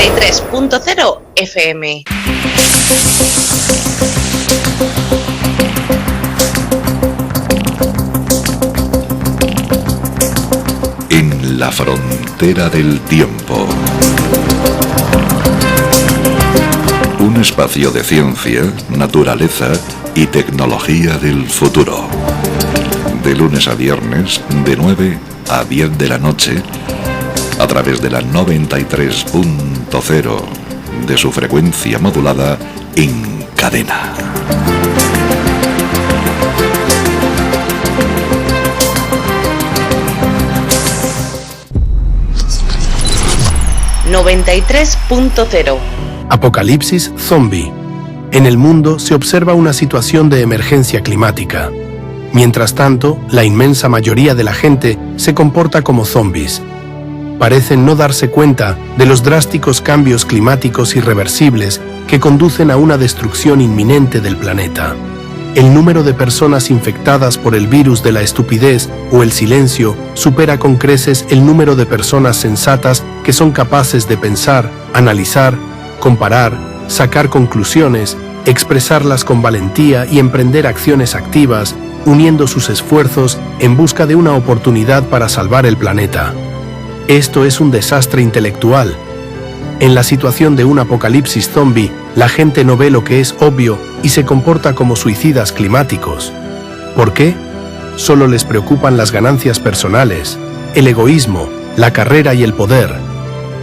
93.0 FM. En la frontera del tiempo. Un espacio de ciencia, naturaleza y tecnología del futuro. De lunes a viernes, de 9 a 10 de la noche, a través de la 93.0 de su frecuencia modulada en cadena. ...93.0. Apocalipsis zombie. En el mundo se observa una situación de emergencia climática. Mientras tanto, la inmensa mayoría de la gente se comporta como zombies. Parecen no darse cuenta de los drásticos cambios climáticos irreversibles que conducen a una destrucción inminente del planeta. El número de personas infectadas por el virus de la estupidez o el silencio supera con creces el número de personas sensatas que son capaces de pensar, analizar, comparar, sacar conclusiones, expresarlas con valentía y emprender acciones activas, uniendo sus esfuerzos en busca de una oportunidad para salvar el planeta. Esto es un desastre intelectual. En la situación de un apocalipsis zombie, la gente no ve lo que es obvio y se comporta como suicidas climáticos. ¿Por qué? Solo les preocupan las ganancias personales, el egoísmo, la carrera y el poder,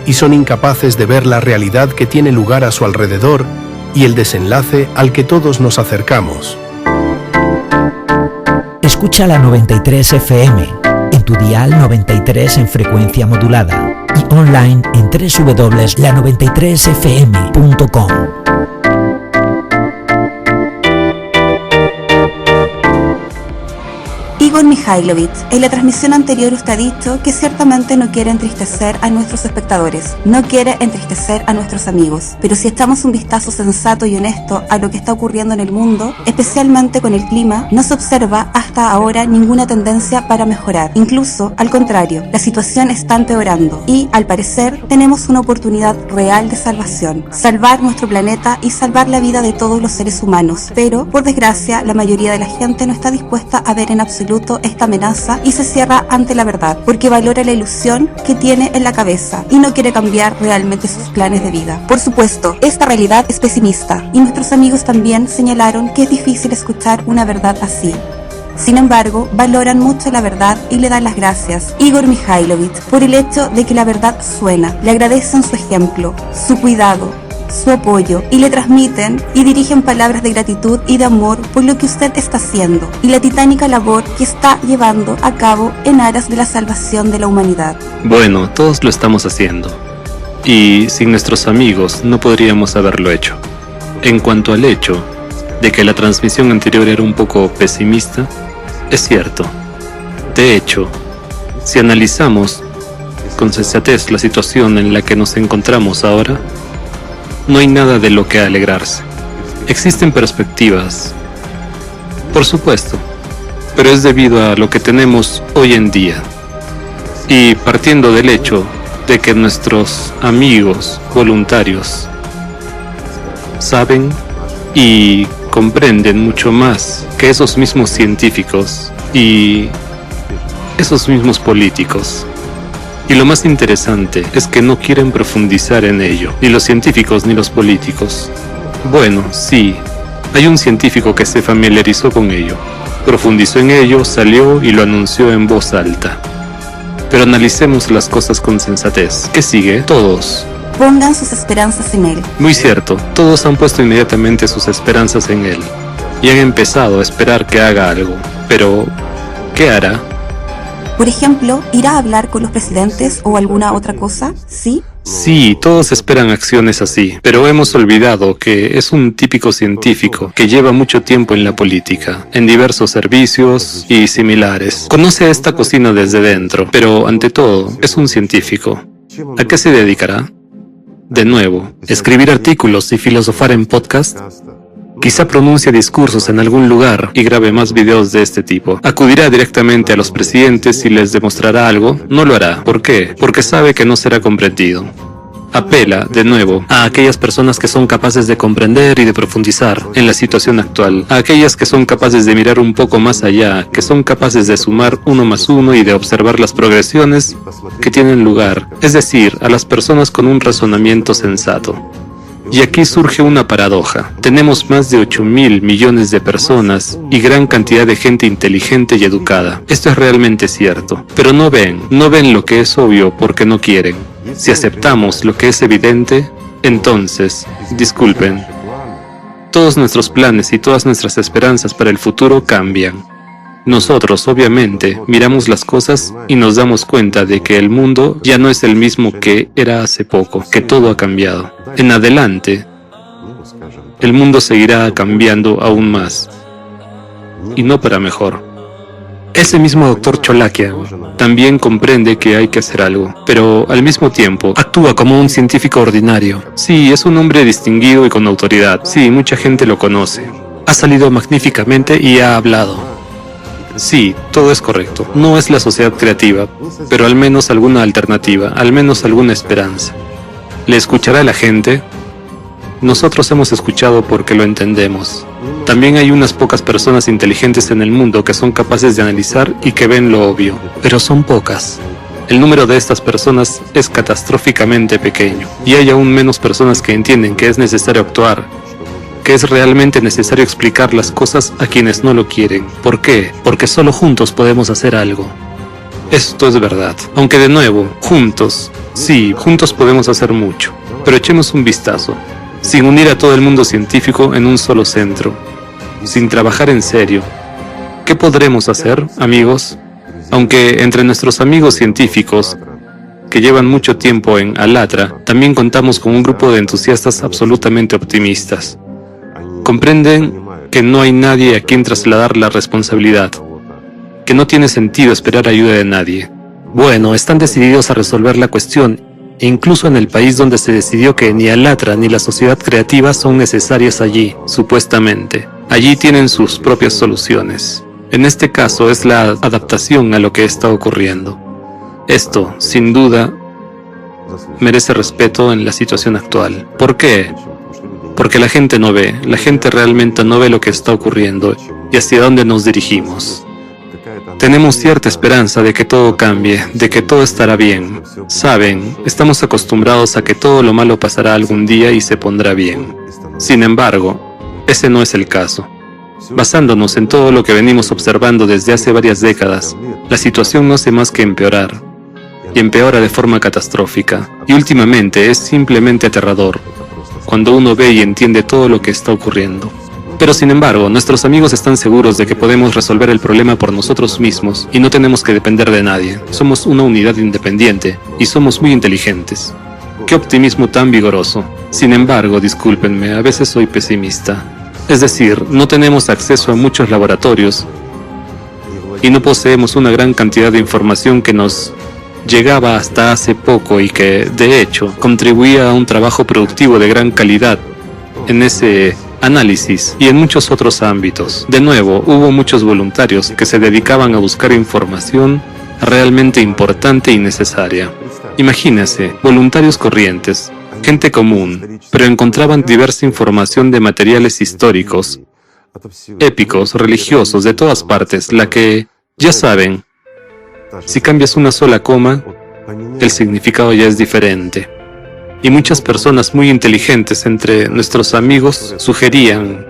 y son incapaces de ver la realidad que tiene lugar a su alrededor y el desenlace al que todos nos acercamos. Escucha la 93 FM, en tu dial 93 en frecuencia modulada y online en www.la93fm.com. Igor Mikhailovich, en la transmisión anterior usted ha dicho que ciertamente no quiere entristecer a nuestros espectadores, no quiere entristecer a nuestros amigos, pero si echamos un vistazo sensato y honesto a lo que está ocurriendo en el mundo, especialmente con el clima, no se observa hasta ahora ninguna tendencia para mejorar. Incluso, al contrario, la situación está empeorando y, al parecer, tenemos una oportunidad real de salvación, salvar nuestro planeta y salvar la vida de todos los seres humanos, pero, por desgracia, la mayoría de la gente no está dispuesta a ver en absoluto esta amenaza y se cierra ante la verdad, porque valora la ilusión que tiene en la cabeza y no quiere cambiar realmente sus planes de vida. Por supuesto, esta realidad es pesimista y nuestros amigos también señalaron que es difícil escuchar una verdad así. Sin embargo, valoran mucho la verdad y le dan las gracias, Igor Mikhailovich, por el hecho de que la verdad suena. Le agradecen su ejemplo, su cuidado, su apoyo y le transmiten y dirigen palabras de gratitud y de amor por lo que usted está haciendo y la titánica labor que está llevando a cabo en aras de la salvación de la humanidad. Bueno, todos lo estamos haciendo y sin nuestros amigos no podríamos haberlo hecho. En cuanto al hecho de que la transmisión anterior era un poco pesimista, es cierto. De hecho, si analizamos con sensatez la situación en la que nos encontramos ahora, no hay nada de lo que alegrarse. Existen perspectivas, por supuesto, pero es debido a lo que tenemos hoy en día. Y partiendo del hecho de que nuestros amigos voluntarios saben y comprenden mucho más que esos mismos científicos y esos mismos políticos. Y lo más interesante es que no quieren profundizar en ello, ni los científicos ni los políticos. Bueno, sí, hay un científico que se familiarizó con ello, profundizó en ello, salió y lo anunció en voz alta. Pero analicemos las cosas con sensatez. ¿Qué sigue? Todos pongan sus esperanzas en él. Muy cierto, todos han puesto inmediatamente sus esperanzas en él y han empezado a esperar que haga algo. Pero, ¿qué hará? Por ejemplo, ¿irá a hablar con los presidentes o alguna otra cosa? ¿Sí? Sí, todos esperan acciones así, pero hemos olvidado que es un típico científico que lleva mucho tiempo en la política, en diversos servicios y similares. Conoce esta cocina desde dentro, pero ante todo, es un científico. ¿A qué se dedicará? De nuevo, escribir artículos y filosofar en podcast. Quizá pronuncie discursos en algún lugar y grabe más videos de este tipo. Acudirá directamente a los presidentes y les demostrará algo. No lo hará. ¿Por qué? Porque sabe que no será comprendido. apela, de nuevo, a aquellas personas que son capaces de comprender y de profundizar en la situación actual, a aquellas que son capaces de mirar un poco más allá, que son capaces de sumar 1 más 1 y de observar las progresiones que tienen lugar, es decir, a las personas con un razonamiento sensato. Y aquí surge una paradoja. Tenemos más de 8.000 millones de personas y gran cantidad de gente inteligente y educada. Esto es realmente cierto. Pero no ven lo que es obvio porque no quieren. Si aceptamos lo que es evidente, entonces, disculpen, todos nuestros planes y todas nuestras esperanzas para el futuro cambian. Nosotros, obviamente, miramos las cosas y nos damos cuenta de que el mundo ya no es el mismo que era hace poco, que todo ha cambiado. En adelante, el mundo seguirá cambiando aún más, y no para mejor. Ese mismo doctor Cholakian también comprende que hay que hacer algo, pero al mismo tiempo actúa como un científico ordinario. Sí, es un hombre distinguido y con autoridad. Sí, mucha gente lo conoce. Ha salido magníficamente y ha hablado. Sí, todo es correcto. No es la sociedad creativa, pero al menos alguna alternativa, al menos alguna esperanza. ¿Le escuchará a la gente? Nosotros hemos escuchado porque lo entendemos. También hay unas pocas personas inteligentes en el mundo que son capaces de analizar y que ven lo obvio, pero son pocas. El número de estas personas es catastróficamente pequeño, y hay aún menos personas que entienden que es necesario actuar, que es realmente necesario explicar las cosas a quienes no lo quieren. ¿Por qué? Porque solo juntos podemos hacer algo. Esto es verdad. Aunque de nuevo, juntos, sí, juntos podemos hacer mucho. Pero echemos un vistazo. Sin unir a todo el mundo científico en un solo centro, sin trabajar en serio, ¿qué podremos hacer, amigos? Aunque entre nuestros amigos científicos, que llevan mucho tiempo en Alatra, también contamos con un grupo de entusiastas absolutamente optimistas. Comprenden que no hay nadie a quien trasladar la responsabilidad, que no tiene sentido esperar ayuda de nadie. Bueno, están decididos a resolver la cuestión, e incluso en el país donde se decidió que ni Alatra ni la sociedad creativa son necesarias allí, supuestamente. Allí tienen sus propias soluciones. En este caso es la adaptación a lo que está ocurriendo. Esto, sin duda, merece respeto en la situación actual. ¿Por qué? Porque la gente no ve, la gente realmente no ve lo que está ocurriendo y hacia dónde nos dirigimos. Tenemos cierta esperanza de que todo cambie, de que todo estará bien. Saben, estamos acostumbrados a que todo lo malo pasará algún día y se pondrá bien. Sin embargo, ese no es el caso. Basándonos en todo lo que venimos observando desde hace varias décadas, la situación no hace más que empeorar. Y empeora de forma catastrófica. Y últimamente es simplemente aterrador, cuando uno ve y entiende todo lo que está ocurriendo. Pero sin embargo, nuestros amigos están seguros de que podemos resolver el problema por nosotros mismos y no tenemos que depender de nadie. Somos una unidad independiente y somos muy inteligentes. ¡Qué optimismo tan vigoroso! Sin embargo, discúlpenme, a veces soy pesimista. Es decir, no tenemos acceso a muchos laboratorios y no poseemos una gran cantidad de información que nos llegaba hasta hace poco y que, de hecho, contribuía a un trabajo productivo de gran calidad en ese análisis y en muchos otros ámbitos. De nuevo, hubo muchos voluntarios que se dedicaban a buscar información realmente importante y necesaria. Imagínense, voluntarios corrientes, gente común, pero encontraban diversa información de materiales históricos, épicos, religiosos, de todas partes, la que, ya saben, si cambias una sola coma, el significado ya es diferente. Y muchas personas muy inteligentes entre nuestros amigos sugerían,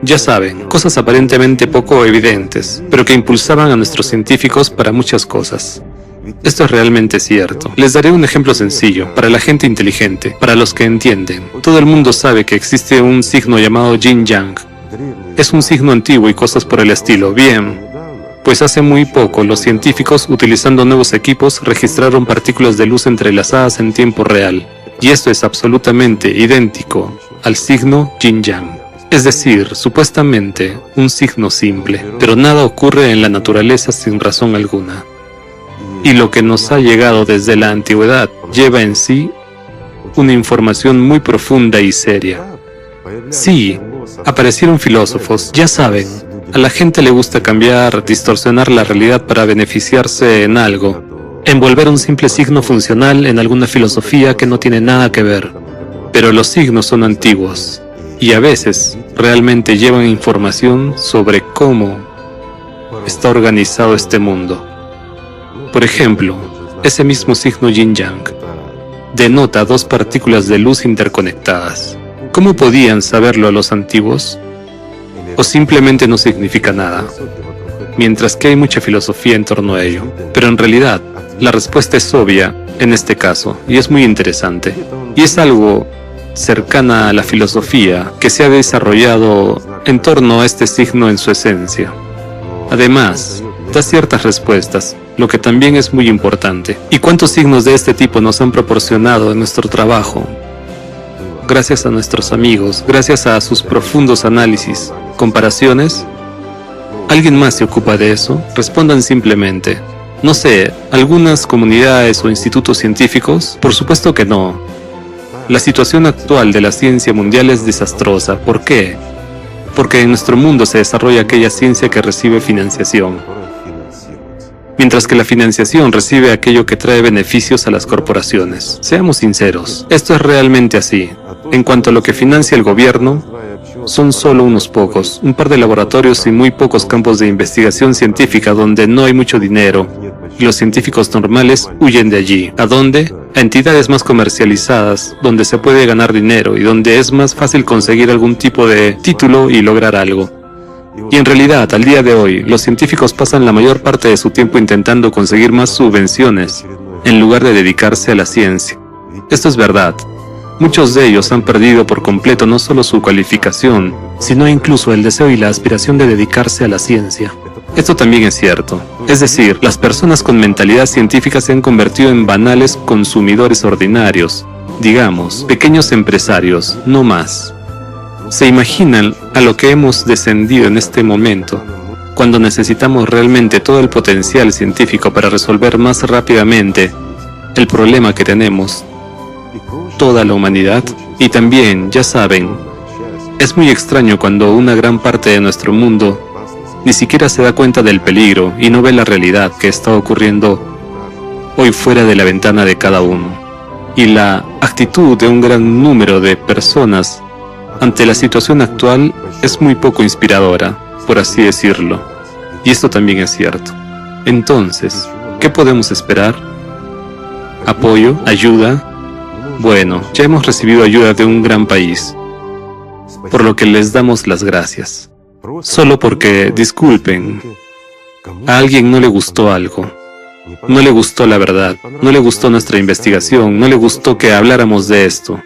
ya saben, cosas aparentemente poco evidentes, pero que impulsaban a nuestros científicos para muchas cosas. Esto es realmente cierto. Les daré un ejemplo sencillo, para la gente inteligente, para los que entienden. Todo el mundo sabe que existe un signo llamado Yin-Yang. Es un signo antiguo y cosas por el estilo. Bien, pues hace muy poco los científicos, utilizando nuevos equipos, registraron partículas de luz entrelazadas en tiempo real. Y esto es absolutamente idéntico al signo Yin-Yang. Es decir, supuestamente un signo simple, pero nada ocurre en la naturaleza sin razón alguna. Y lo que nos ha llegado desde la antigüedad lleva en sí una información muy profunda y seria. Sí, aparecieron filósofos, ya saben, a la gente le gusta cambiar, distorsionar la realidad para beneficiarse en algo. envolver un simple signo funcional en alguna filosofía que no tiene nada que ver. Pero los signos son antiguos y a veces realmente llevan información sobre cómo está organizado este mundo. Por ejemplo, ese mismo signo yin-yang denota dos partículas de luz interconectadas. ¿Cómo podían saberlo los antiguos? ¿O simplemente no significa nada? Mientras que hay mucha filosofía en torno a ello. Pero en realidad, la respuesta es obvia en este caso, y es muy interesante. Y es algo cercana a la filosofía que se ha desarrollado en torno a este signo en su esencia. Además, da ciertas respuestas, lo que también es muy importante. ¿Y cuántos signos de este tipo nos han proporcionado en nuestro trabajo? Gracias a nuestros amigos, gracias a sus profundos análisis, comparaciones. ¿Alguien más se ocupa de eso? Respondan simplemente. No sé, ¿algunas comunidades o institutos científicos? Por supuesto que no. La situación actual de la ciencia mundial es desastrosa. ¿Por qué? Porque en nuestro mundo se desarrolla aquella ciencia que recibe financiación, mientras que la financiación recibe aquello que trae beneficios a las corporaciones. Seamos sinceros, esto es realmente así. En cuanto a lo que financia el gobierno, son solo unos pocos, un par de laboratorios y muy pocos campos de investigación científica donde no hay mucho dinero, y los científicos normales huyen de allí. ¿A dónde? A entidades más comercializadas, donde se puede ganar dinero y donde es más fácil conseguir algún tipo de título y lograr algo. Y en realidad, al día de hoy, los científicos pasan la mayor parte de su tiempo intentando conseguir más subvenciones, en lugar de dedicarse a la ciencia. Esto es verdad. Muchos de ellos han perdido por completo no solo su cualificación, sino incluso el deseo y la aspiración de dedicarse a la ciencia. Esto también es cierto. Es decir, las personas con mentalidad científica se han convertido en banales consumidores ordinarios, digamos, pequeños empresarios, no más. ¿Se imaginan a lo que hemos descendido en este momento, cuando necesitamos realmente todo el potencial científico para resolver más rápidamente el problema que tenemos, toda la humanidad? Y también, ya saben, es muy extraño cuando una gran parte de nuestro mundo ni siquiera se da cuenta del peligro y no ve la realidad que está ocurriendo hoy fuera de la ventana de cada uno. Y la actitud de un gran número de personas ante la situación actual es muy poco inspiradora, por así decirlo. Y esto también es cierto. Entonces, ¿qué podemos esperar? ¿Apoyo? ¿Ayuda? Bueno, ya hemos recibido ayuda de un gran país, por lo que les damos las gracias. Solo porque, disculpen, a alguien no le gustó algo. No le gustó la verdad, no le gustó nuestra investigación, no le gustó que habláramos de esto.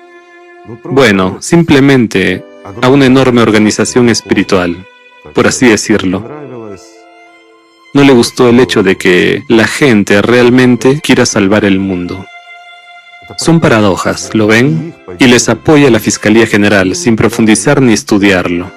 Bueno, simplemente a una enorme organización espiritual, por así decirlo. No le gustó el hecho de que la gente realmente quiera salvar el mundo. Son paradojas, ¿lo ven? Y les apoya la Fiscalía General sin profundizar ni estudiarlo.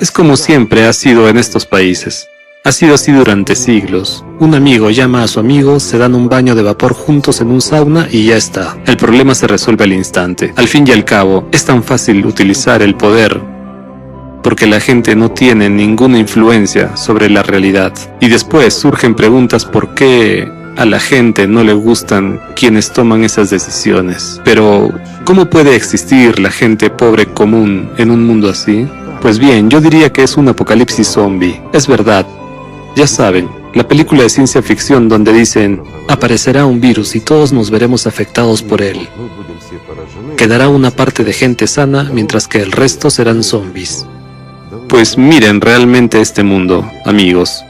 Es como siempre ha sido en estos países. Ha sido así durante siglos. Un amigo llama a su amigo, se dan un baño de vapor juntos en un sauna y ya está. El problema se resuelve al instante. Al fin y al cabo, es tan fácil utilizar el poder porque la gente no tiene ninguna influencia sobre la realidad. Y después surgen preguntas por qué a la gente no le gustan quienes toman esas decisiones. Pero, ¿cómo puede existir la gente pobre común en un mundo así? Pues bien, yo diría que es un apocalipsis zombie. Es verdad. Ya saben, la película de ciencia ficción donde dicen, aparecerá un virus y todos nos veremos afectados por él. Quedará una parte de gente sana mientras que el resto serán zombies. Pues miren realmente este mundo, amigos.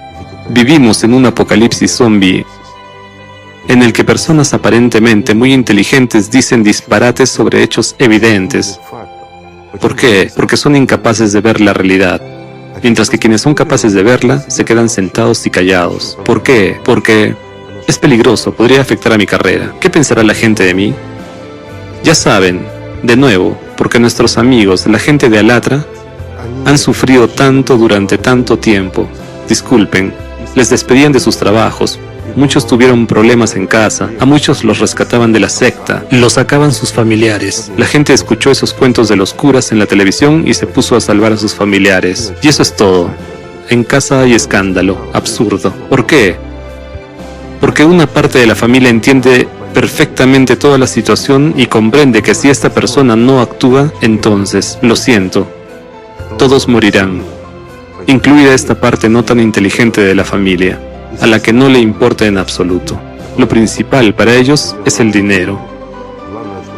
Vivimos en un apocalipsis zombie en el que personas aparentemente muy inteligentes dicen disparates sobre hechos evidentes. ¿Por qué? Porque son incapaces de ver la realidad, mientras que quienes son capaces de verla se quedan sentados y callados. ¿Por qué? Porque es peligroso, podría afectar a mi carrera. ¿Qué pensará la gente de mí? Ya saben, de nuevo, porque nuestros amigos, la gente de Alatra, han sufrido tanto durante tanto tiempo. Disculpen, les despedían de sus trabajos. Muchos tuvieron problemas en casa, a muchos los rescataban de la secta, los sacaban sus familiares. La gente escuchó esos cuentos de los curas en la televisión y se puso a salvar a sus familiares. Y eso es todo. En casa hay escándalo, absurdo. ¿Por qué? Porque una parte de la familia entiende perfectamente toda la situación y comprende que si esta persona no actúa, entonces, lo siento, todos morirán, incluida esta parte no tan inteligente de la familia, a la que no le importa en absoluto. Lo principal para ellos es el dinero.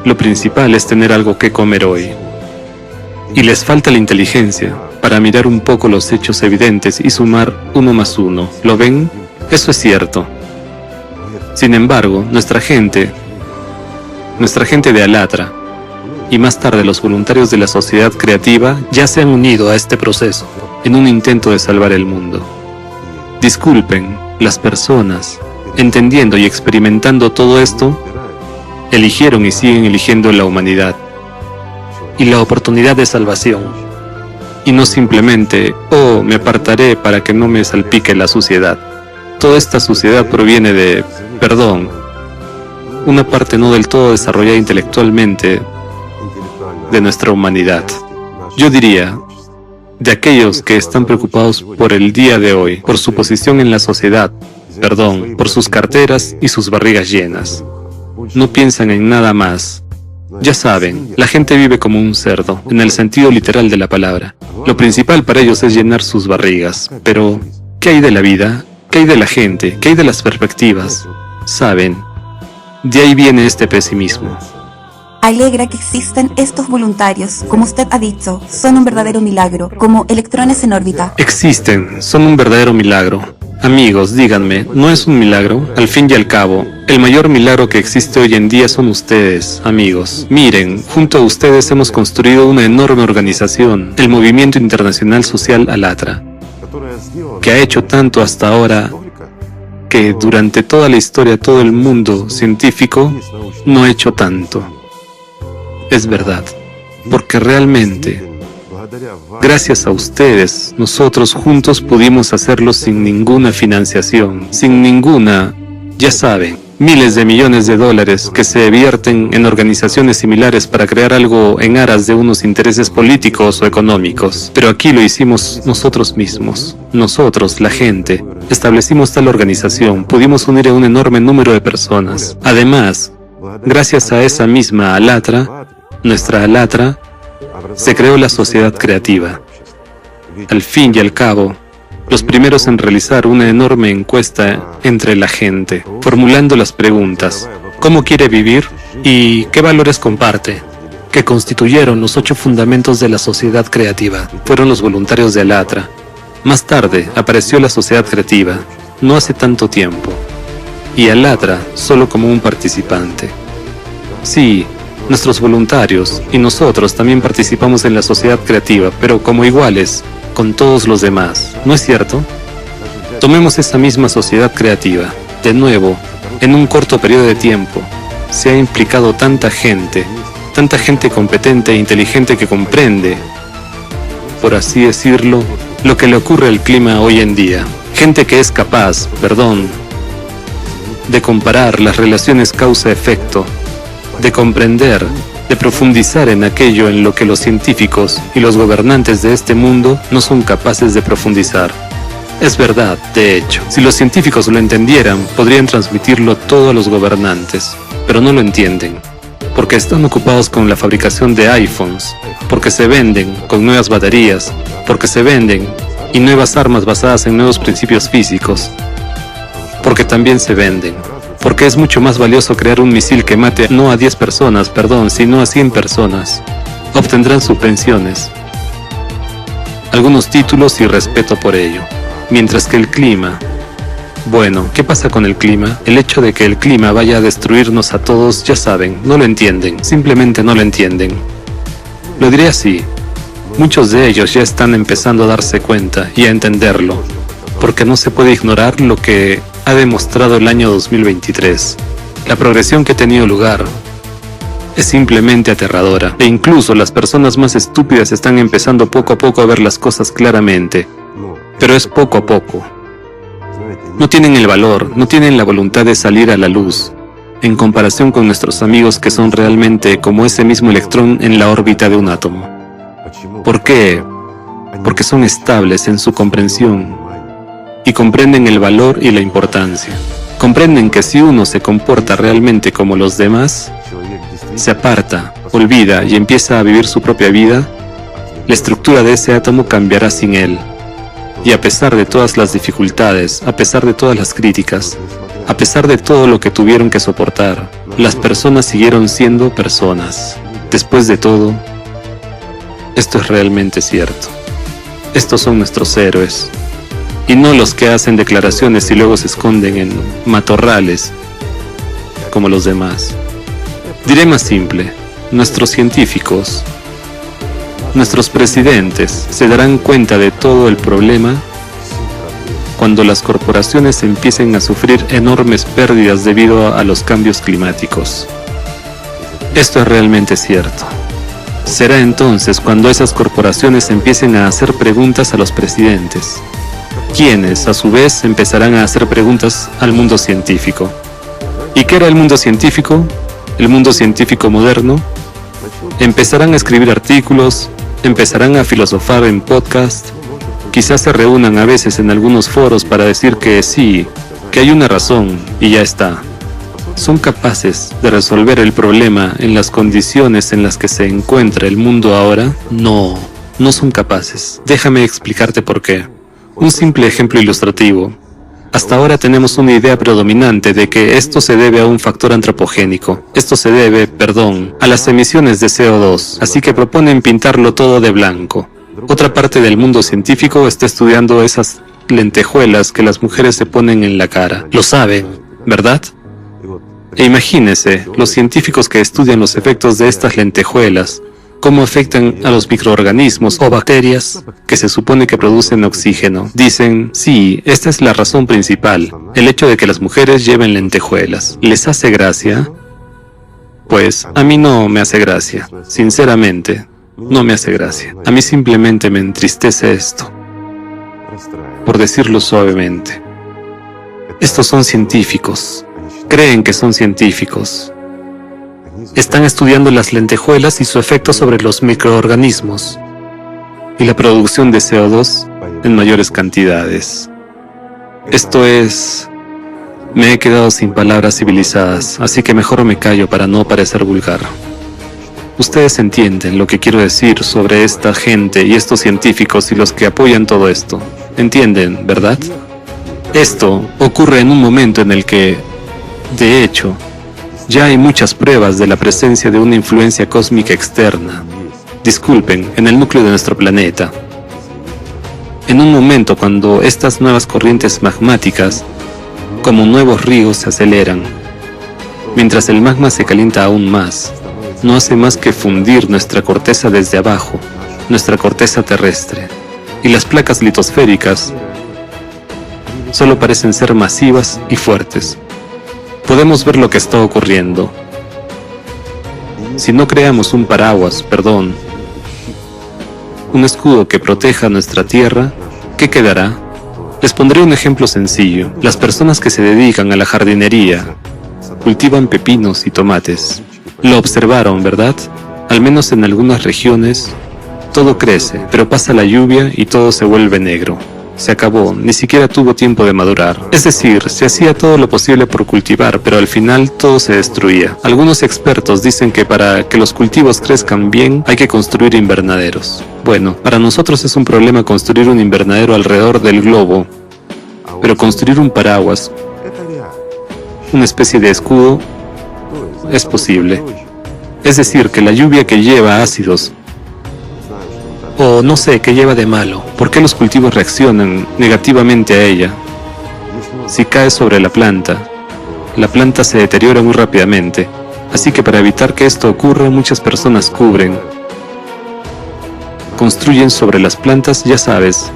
Lo principal es tener algo que comer hoy. Y les falta la inteligencia para mirar un poco los hechos evidentes y sumar 1 más 1. ¿Lo ven? Eso es cierto. Sin embargo, nuestra gente de Alatra, y más tarde los voluntarios de la sociedad creativa, ya se han unido a este proceso, en un intento de salvar el mundo. Disculpen, las personas, entendiendo y experimentando todo esto, eligieron y siguen eligiendo la humanidad y la oportunidad de salvación, y no simplemente, oh, me apartaré para que no me salpique la suciedad. Toda esta suciedad proviene de, perdón, una parte no del todo desarrollada intelectualmente de nuestra humanidad. Yo diría, de aquellos que están preocupados por el día de hoy, por su posición en la sociedad, perdón, por sus carteras y sus barrigas llenas. No piensan en nada más. Ya saben, la gente vive como un cerdo, en el sentido literal de la palabra. Lo principal para ellos es llenar sus barrigas. Pero, ¿qué hay de la vida? ¿Qué hay de la gente? ¿Qué hay de las perspectivas? Saben, de ahí viene este pesimismo. Alegra que existan estos voluntarios, como usted ha dicho, son un verdadero milagro, como electrones en órbita. Existen, son un verdadero milagro. Amigos, díganme, ¿no es un milagro? Al fin y al cabo, el mayor milagro que existe hoy en día son ustedes, amigos. Miren, junto a ustedes hemos construido una enorme organización, el Movimiento Internacional Social Alatra, que ha hecho tanto hasta ahora que durante toda la historia todo el mundo científico no ha hecho tanto. Es verdad, porque realmente, gracias a ustedes, nosotros juntos pudimos hacerlo sin ninguna financiación, sin ninguna, ya saben, miles de millones de dólares que se vierten en organizaciones similares para crear algo en aras de unos intereses políticos o económicos. Pero aquí lo hicimos nosotros mismos. Nosotros, la gente, establecimos tal organización, pudimos unir a un enorme número de personas. Además, gracias a esa misma Alatra, nuestra Alatra, se creó la sociedad creativa. Al fin y al cabo, los primeros en realizar una enorme encuesta entre la gente, formulando las preguntas: ¿cómo quiere vivir? ¿Y qué valores comparte? Que constituyeron los 8 fundamentos de la sociedad creativa. Fueron los voluntarios de Alatra. Más tarde apareció la sociedad creativa, no hace tanto tiempo, y Alatra solo como un participante. Sí, nuestros voluntarios y nosotros también participamos en la sociedad creativa, pero como iguales con todos los demás, ¿no es cierto? Tomemos esa misma sociedad creativa. De nuevo, en un corto periodo de tiempo, se ha implicado tanta gente competente e inteligente que comprende, por así decirlo, lo que le ocurre al clima hoy en día. Gente que es capaz, de comparar las relaciones causa-efecto, de comprender, de profundizar en aquello en lo que los científicos y los gobernantes de este mundo no son capaces de profundizar. Es verdad, de hecho, si los científicos lo entendieran, podrían transmitirlo todo a los gobernantes, pero no lo entienden, porque están ocupados con la fabricación de iPhones, porque se venden con nuevas baterías, porque se venden y nuevas armas basadas en nuevos principios físicos, porque también se venden. Porque es mucho más valioso crear un misil que mate no a 10 personas, sino a 100 personas. Obtendrán subvenciones, algunos títulos y respeto por ello. Mientras que el clima... Bueno, ¿qué pasa con el clima? El hecho de que el clima vaya a destruirnos a todos, ya saben, no lo entienden, simplemente no lo entienden. Lo diré así, muchos de ellos ya están empezando a darse cuenta y a entenderlo, porque no se puede ignorar lo que ha demostrado el año 2023. La progresión que ha tenido lugar es simplemente aterradora, e incluso las personas más estúpidas están empezando poco a poco a ver las cosas claramente. Pero es poco a poco. No tienen el valor, no tienen la voluntad de salir a la luz, en comparación con nuestros amigos que son realmente como ese mismo electrón en la órbita de un átomo. ¿Por qué? Porque son estables en su comprensión y comprenden el valor y la importancia. Comprenden que si uno se comporta realmente como los demás, se aparta, olvida y empieza a vivir su propia vida, la estructura de ese átomo cambiará sin él. Y a pesar de todas las dificultades, a pesar de todas las críticas, a pesar de todo lo que tuvieron que soportar, las personas siguieron siendo personas. Después de todo, esto es realmente cierto. Estos son nuestros héroes, y no los que hacen declaraciones y luego se esconden en matorrales como los demás. Diré más simple, nuestros científicos, nuestros presidentes se darán cuenta de todo el problema cuando las corporaciones empiecen a sufrir enormes pérdidas debido a los cambios climáticos. Esto es realmente cierto. Será entonces cuando esas corporaciones empiecen a hacer preguntas a los presidentes, quienes a su vez empezarán a hacer preguntas al mundo científico. ¿Y qué era el mundo científico? El mundo científico moderno. Empezarán a escribir artículos, empezarán a filosofar en podcast, quizás se reúnan a veces en algunos foros para decir que sí, que hay una razón y ya está. ¿Son capaces de resolver el problema en las condiciones en las que se encuentra el mundo ahora? No, no son capaces. Déjame explicarte por qué. Un simple ejemplo ilustrativo. Hasta ahora tenemos una idea predominante de que esto se debe a un factor antropogénico. Esto se debe, a las emisiones de CO2, así que proponen pintarlo todo de blanco. Otra parte del mundo científico está estudiando esas lentejuelas que las mujeres se ponen en la cara. Lo saben, ¿verdad? E imagínese, los científicos que estudian los efectos de estas lentejuelas, cómo afectan a los microorganismos o bacterias que se supone que producen oxígeno. Dicen, sí, esta es la razón principal, el hecho de que las mujeres lleven lentejuelas. ¿Les hace gracia? Pues, a mí no me hace gracia, sinceramente, no me hace gracia. A mí simplemente me entristece esto, por decirlo suavemente. Estos son científicos, creen que son científicos. Están estudiando las lentejuelas y su efecto sobre los microorganismos y la producción de CO2 en mayores cantidades. Esto es... Me he quedado sin palabras civilizadas, así que mejor me callo para no parecer vulgar. Ustedes entienden lo que quiero decir sobre esta gente y estos científicos y los que apoyan todo esto. ¿Entienden, verdad? Esto ocurre en un momento en el que, de hecho, ya hay muchas pruebas de la presencia de una influencia cósmica externa. Disculpen, en el núcleo de nuestro planeta. En un momento cuando estas nuevas corrientes magmáticas, como nuevos ríos, se aceleran, mientras el magma se calienta aún más, no hace más que fundir nuestra corteza desde abajo, nuestra corteza terrestre, y las placas litosféricas solo parecen ser masivas y fuertes. Podemos ver lo que está ocurriendo. Si no creamos un paraguas, un escudo que proteja nuestra tierra, ¿qué quedará? Les pondré un ejemplo sencillo. Las personas que se dedican a la jardinería cultivan pepinos y tomates. Lo observaron, ¿verdad? Al menos en algunas regiones, todo crece, pero pasa la lluvia y todo se vuelve negro. Se acabó, ni siquiera tuvo tiempo de madurar. Es decir, se hacía todo lo posible por cultivar, pero al final todo se destruía. Algunos expertos dicen que para que los cultivos crezcan bien, hay que construir invernaderos. Bueno, para nosotros es un problema construir un invernadero alrededor del globo, pero construir un paraguas, una especie de escudo, es posible. Es decir, que la lluvia que lleva ácidos, o no sé, ¿qué lleva de malo? ¿Por qué los cultivos reaccionan negativamente a ella? Si cae sobre la planta se deteriora muy rápidamente. Así que para evitar que esto ocurra, muchas personas construyen sobre las plantas, ya sabes,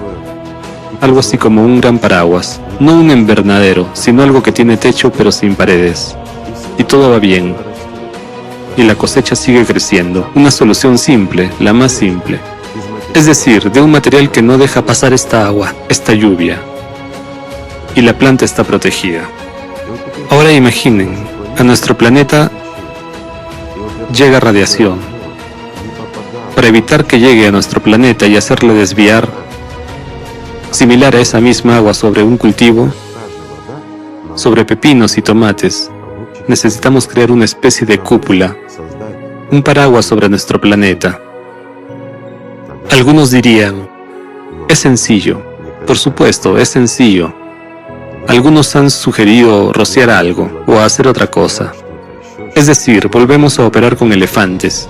algo así como un gran paraguas. No un invernadero, sino algo que tiene techo pero sin paredes. Y todo va bien. Y la cosecha sigue creciendo. Una solución simple, la más simple. Es decir, de un material que no deja pasar esta agua, esta lluvia. Y la planta está protegida. Ahora imaginen, a nuestro planeta llega radiación. Para evitar que llegue a nuestro planeta y hacerle desviar, similar a esa misma agua sobre un cultivo, sobre pepinos y tomates, necesitamos crear una especie de cúpula, un paraguas sobre nuestro planeta. Algunos dirían, es sencillo. Por supuesto, es sencillo. Algunos han sugerido rociar algo o hacer otra cosa. Es decir, volvemos a operar con elefantes,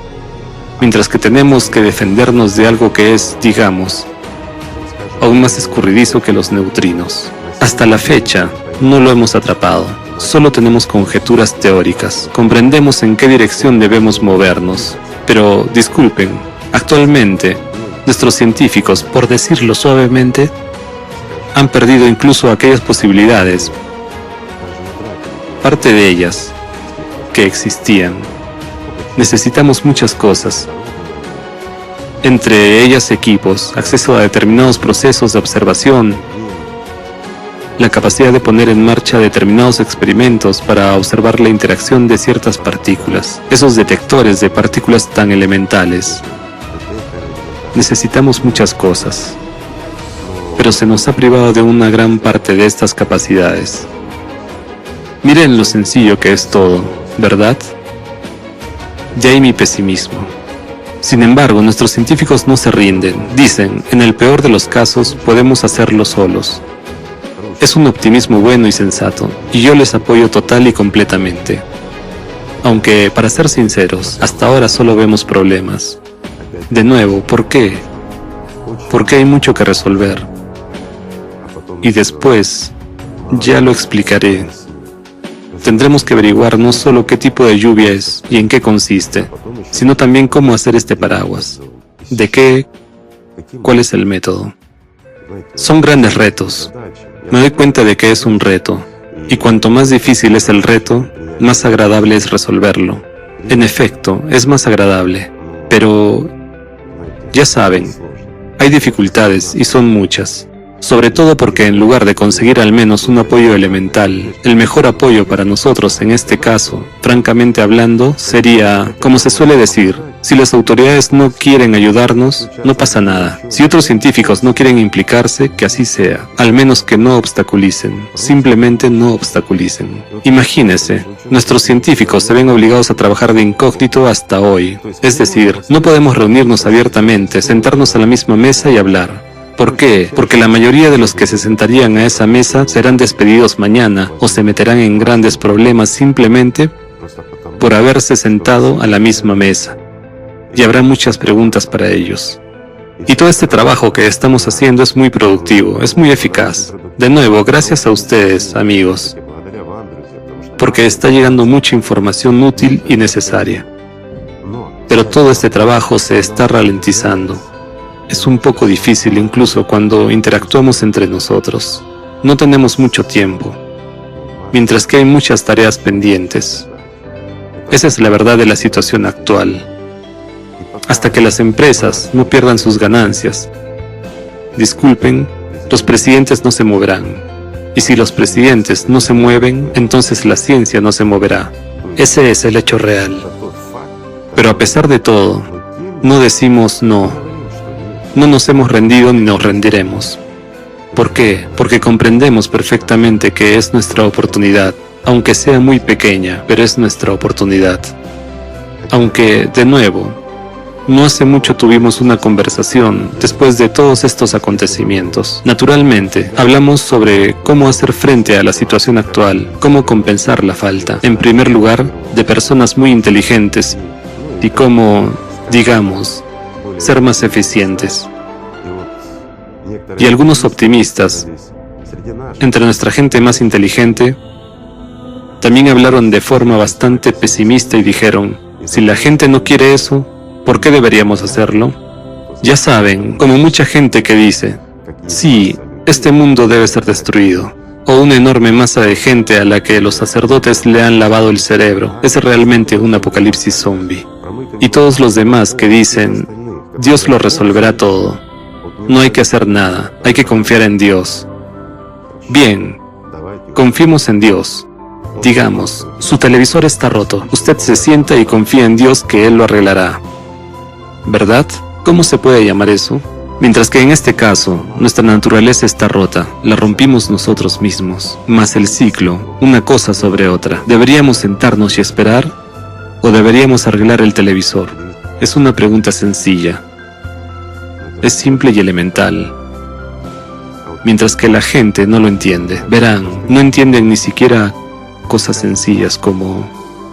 mientras que tenemos que defendernos de algo que es, digamos, aún más escurridizo que los neutrinos. Hasta la fecha, no lo hemos atrapado. Solo tenemos conjeturas teóricas. Comprendemos en qué dirección debemos movernos. Pero, disculpen, actualmente, nuestros científicos, por decirlo suavemente, han perdido incluso aquellas posibilidades, parte de ellas, que existían. Necesitamos muchas cosas, entre ellas equipos, acceso a determinados procesos de observación, la capacidad de poner en marcha determinados experimentos para observar la interacción de ciertas partículas, esos detectores de partículas tan elementales. Necesitamos muchas cosas, pero se nos ha privado de una gran parte de estas capacidades. Miren lo sencillo que es todo, ¿verdad? De ahí mi pesimismo. Sin embargo, nuestros científicos no se rinden. Dicen, en el peor de los casos, podemos hacerlo solos. Es un optimismo bueno y sensato, y yo les apoyo total y completamente. Aunque, para ser sinceros, hasta ahora solo vemos problemas. De nuevo, ¿por qué? Porque hay mucho que resolver. Y después, ya lo explicaré. Tendremos que averiguar no solo qué tipo de lluvia es y en qué consiste, sino también cómo hacer este paraguas. ¿De qué? ¿Cuál es el método? Son grandes retos. Me doy cuenta de que es un reto, y cuanto más difícil es el reto, más agradable es resolverlo. En efecto, es más agradable, pero ya saben, hay dificultades y son muchas. Sobre todo porque en lugar de conseguir al menos un apoyo elemental, el mejor apoyo para nosotros en este caso, francamente hablando, sería, como se suele decir, si las autoridades no quieren ayudarnos, no pasa nada. Si otros científicos no quieren implicarse, que así sea. Al menos que no obstaculicen. Simplemente no obstaculicen. Imagínense, nuestros científicos se ven obligados a trabajar de incógnito hasta hoy. Es decir, no podemos reunirnos abiertamente, sentarnos a la misma mesa y hablar. ¿Por qué? Porque la mayoría de los que se sentarían a esa mesa serán despedidos mañana o se meterán en grandes problemas simplemente por haberse sentado a la misma mesa. Y habrá muchas preguntas para ellos. Y todo este trabajo que estamos haciendo es muy productivo, es muy eficaz. De nuevo, gracias a ustedes, amigos, porque está llegando mucha información útil y necesaria. Pero todo este trabajo se está ralentizando. Es un poco difícil incluso cuando interactuamos entre nosotros. No tenemos mucho tiempo, mientras que hay muchas tareas pendientes. Esa es la verdad de la situación actual. Hasta que las empresas no pierdan sus ganancias. Disculpen, los presidentes no se moverán. Y si los presidentes no se mueven, entonces la ciencia no se moverá. Ese es el hecho real. Pero a pesar de todo, no decimos no. No nos hemos rendido ni nos rendiremos. ¿Por qué? Porque comprendemos perfectamente que es nuestra oportunidad, aunque sea muy pequeña, pero es nuestra oportunidad. Aunque, de nuevo, no hace mucho tuvimos una conversación después de todos estos acontecimientos. Naturalmente, hablamos sobre cómo hacer frente a la situación actual, cómo compensar la falta, en primer lugar, de personas muy inteligentes y cómo, digamos, ser más eficientes. Y algunos optimistas, entre nuestra gente más inteligente, también hablaron de forma bastante pesimista y dijeron, si la gente no quiere eso, ¿por qué deberíamos hacerlo? Ya saben, como mucha gente que dice, sí, este mundo debe ser destruido, o una enorme masa de gente a la que los sacerdotes le han lavado el cerebro, es realmente un apocalipsis zombie. Y todos los demás que dicen, Dios lo resolverá todo. No hay que hacer nada, hay que confiar en Dios. Bien, confiemos en Dios. Digamos, su televisor está roto. Usted se sienta y confía en Dios que Él lo arreglará. ¿Verdad? ¿Cómo se puede llamar eso? Mientras que en este caso, nuestra naturaleza está rota, la rompimos nosotros mismos. Mas el ciclo, una cosa sobre otra. ¿Deberíamos sentarnos y esperar? ¿O deberíamos arreglar el televisor? Es una pregunta sencilla. Es simple y elemental. Mientras que la gente no lo entiende. Verán, no entienden ni siquiera cosas sencillas como: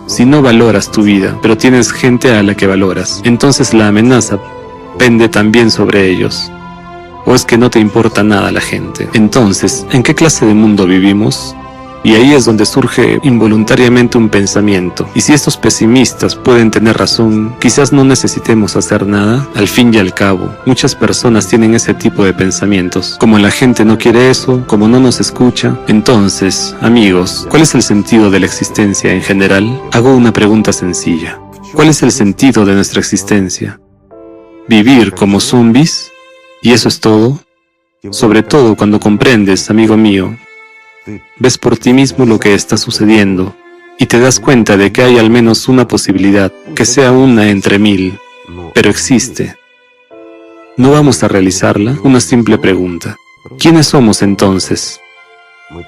si no valoras tu vida, pero tienes gente a la que valoras, entonces la amenaza pende también sobre ellos. ¿O es que no te importa nada la gente? Entonces, ¿en qué clase de mundo vivimos? Y ahí es donde surge involuntariamente un pensamiento. Y si estos pesimistas pueden tener razón, quizás no necesitemos hacer nada. Al fin y al cabo, muchas personas tienen ese tipo de pensamientos. Como la gente no quiere eso, como no nos escucha. Entonces, amigos, ¿cuál es el sentido de la existencia en general? Hago una pregunta sencilla. ¿Cuál es el sentido de nuestra existencia? ¿Vivir como zombies? ¿Y eso es todo? Sobre todo cuando comprendes, amigo mío, ves por ti mismo lo que está sucediendo y te das cuenta de que hay al menos una posibilidad, que sea una entre 1000, pero existe. ¿No vamos a realizarla? Una simple pregunta. ¿Quiénes somos entonces?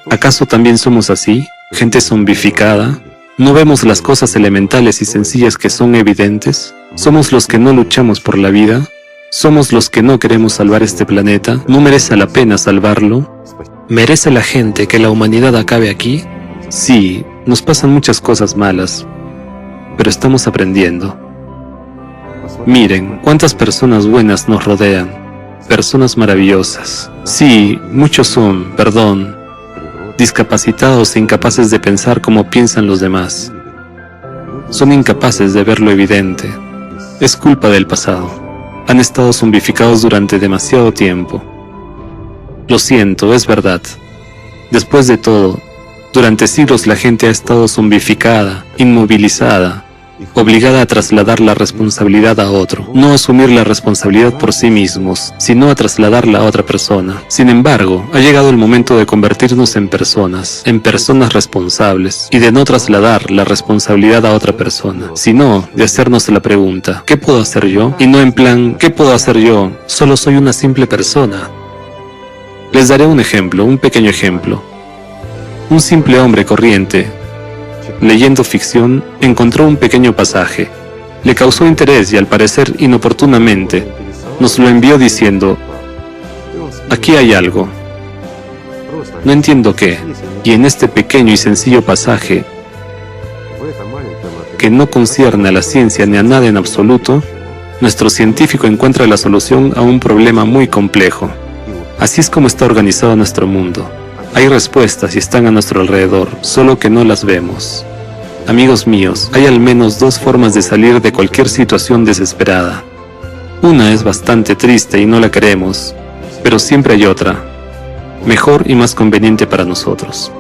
¿Acaso también somos así? ¿Gente zombificada? ¿No vemos las cosas elementales y sencillas que son evidentes? ¿Somos los que no luchamos por la vida? ¿Somos los que no queremos salvar este planeta? ¿No merece la pena salvarlo? ¿Merece la gente que la humanidad acabe aquí? Sí, nos pasan muchas cosas malas, pero estamos aprendiendo. Miren, cuántas personas buenas nos rodean, personas maravillosas. Sí, muchos son, discapacitados e incapaces de pensar como piensan los demás. Son incapaces de ver lo evidente. Es culpa del pasado. Han estado zombificados durante demasiado tiempo. Lo siento, es verdad. Después de todo, durante siglos la gente ha estado zombificada, inmovilizada, obligada a trasladar la responsabilidad a otro, no asumir la responsabilidad por sí mismos, sino a trasladarla a otra persona. Sin embargo, ha llegado el momento de convertirnos en personas responsables, y de no trasladar la responsabilidad a otra persona, sino de hacernos la pregunta: ¿qué puedo hacer yo? Y no en plan, ¿qué puedo hacer yo? Solo soy una simple persona. Les daré un ejemplo, un pequeño ejemplo. Un simple hombre corriente, leyendo ficción, encontró un pequeño pasaje. Le causó interés y, al parecer inoportunamente, nos lo envió diciendo: aquí hay algo. No entiendo qué. Y en este pequeño y sencillo pasaje, que no concierne a la ciencia ni a nada en absoluto, nuestro científico encuentra la solución a un problema muy complejo. Así es como está organizado nuestro mundo. Hay respuestas y están a nuestro alrededor, solo que no las vemos. Amigos míos, hay al menos dos formas de salir de cualquier situación desesperada. Una es bastante triste y no la queremos, pero siempre hay otra, mejor y más conveniente para nosotros.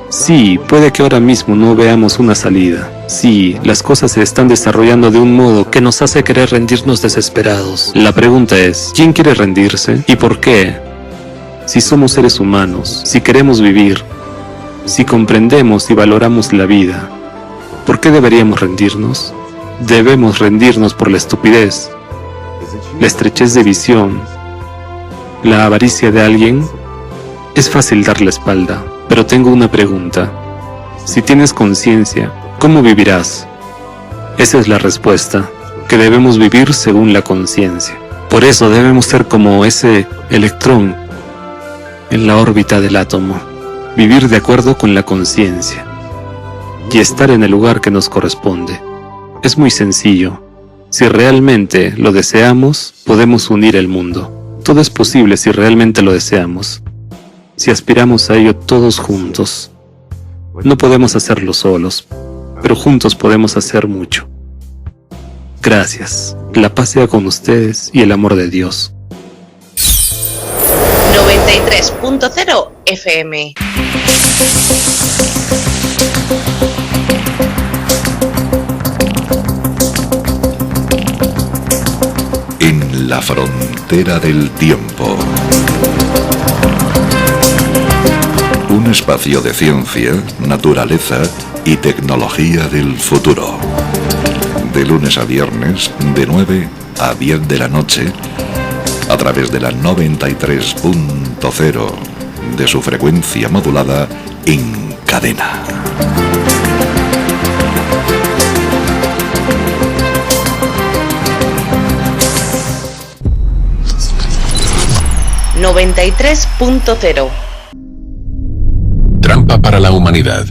Sí, puede que ahora mismo no veamos una salida. Sí, las cosas se están desarrollando de un modo que nos hace querer rendirnos desesperados. La pregunta es, ¿quién quiere rendirse? ¿Y por qué? Si somos seres humanos, si queremos vivir, si comprendemos y valoramos la vida, ¿por qué deberíamos rendirnos? Debemos rendirnos por la estupidez, la estrechez de visión, la avaricia de alguien. Es fácil dar la espalda, pero tengo una pregunta. Si tienes conciencia, ¿cómo vivirás? Esa es la respuesta, que debemos vivir según la conciencia. Por eso debemos ser como ese electrón en la órbita del átomo, vivir de acuerdo con la conciencia y estar en el lugar que nos corresponde. Es muy sencillo. Si realmente lo deseamos, podemos unir el mundo. Todo es posible si realmente lo deseamos. Si aspiramos a ello todos juntos. No podemos hacerlo solos, pero juntos podemos hacer mucho. Gracias. La paz sea con ustedes y el amor de Dios. 93.0 FM. En la frontera del tiempo. Un espacio de ciencia, naturaleza y tecnología del futuro. De lunes a viernes, de 9 a 10 de la noche, a través de la 93.0 de su frecuencia modulada en cadena. ...93.0. Trampa para la humanidad.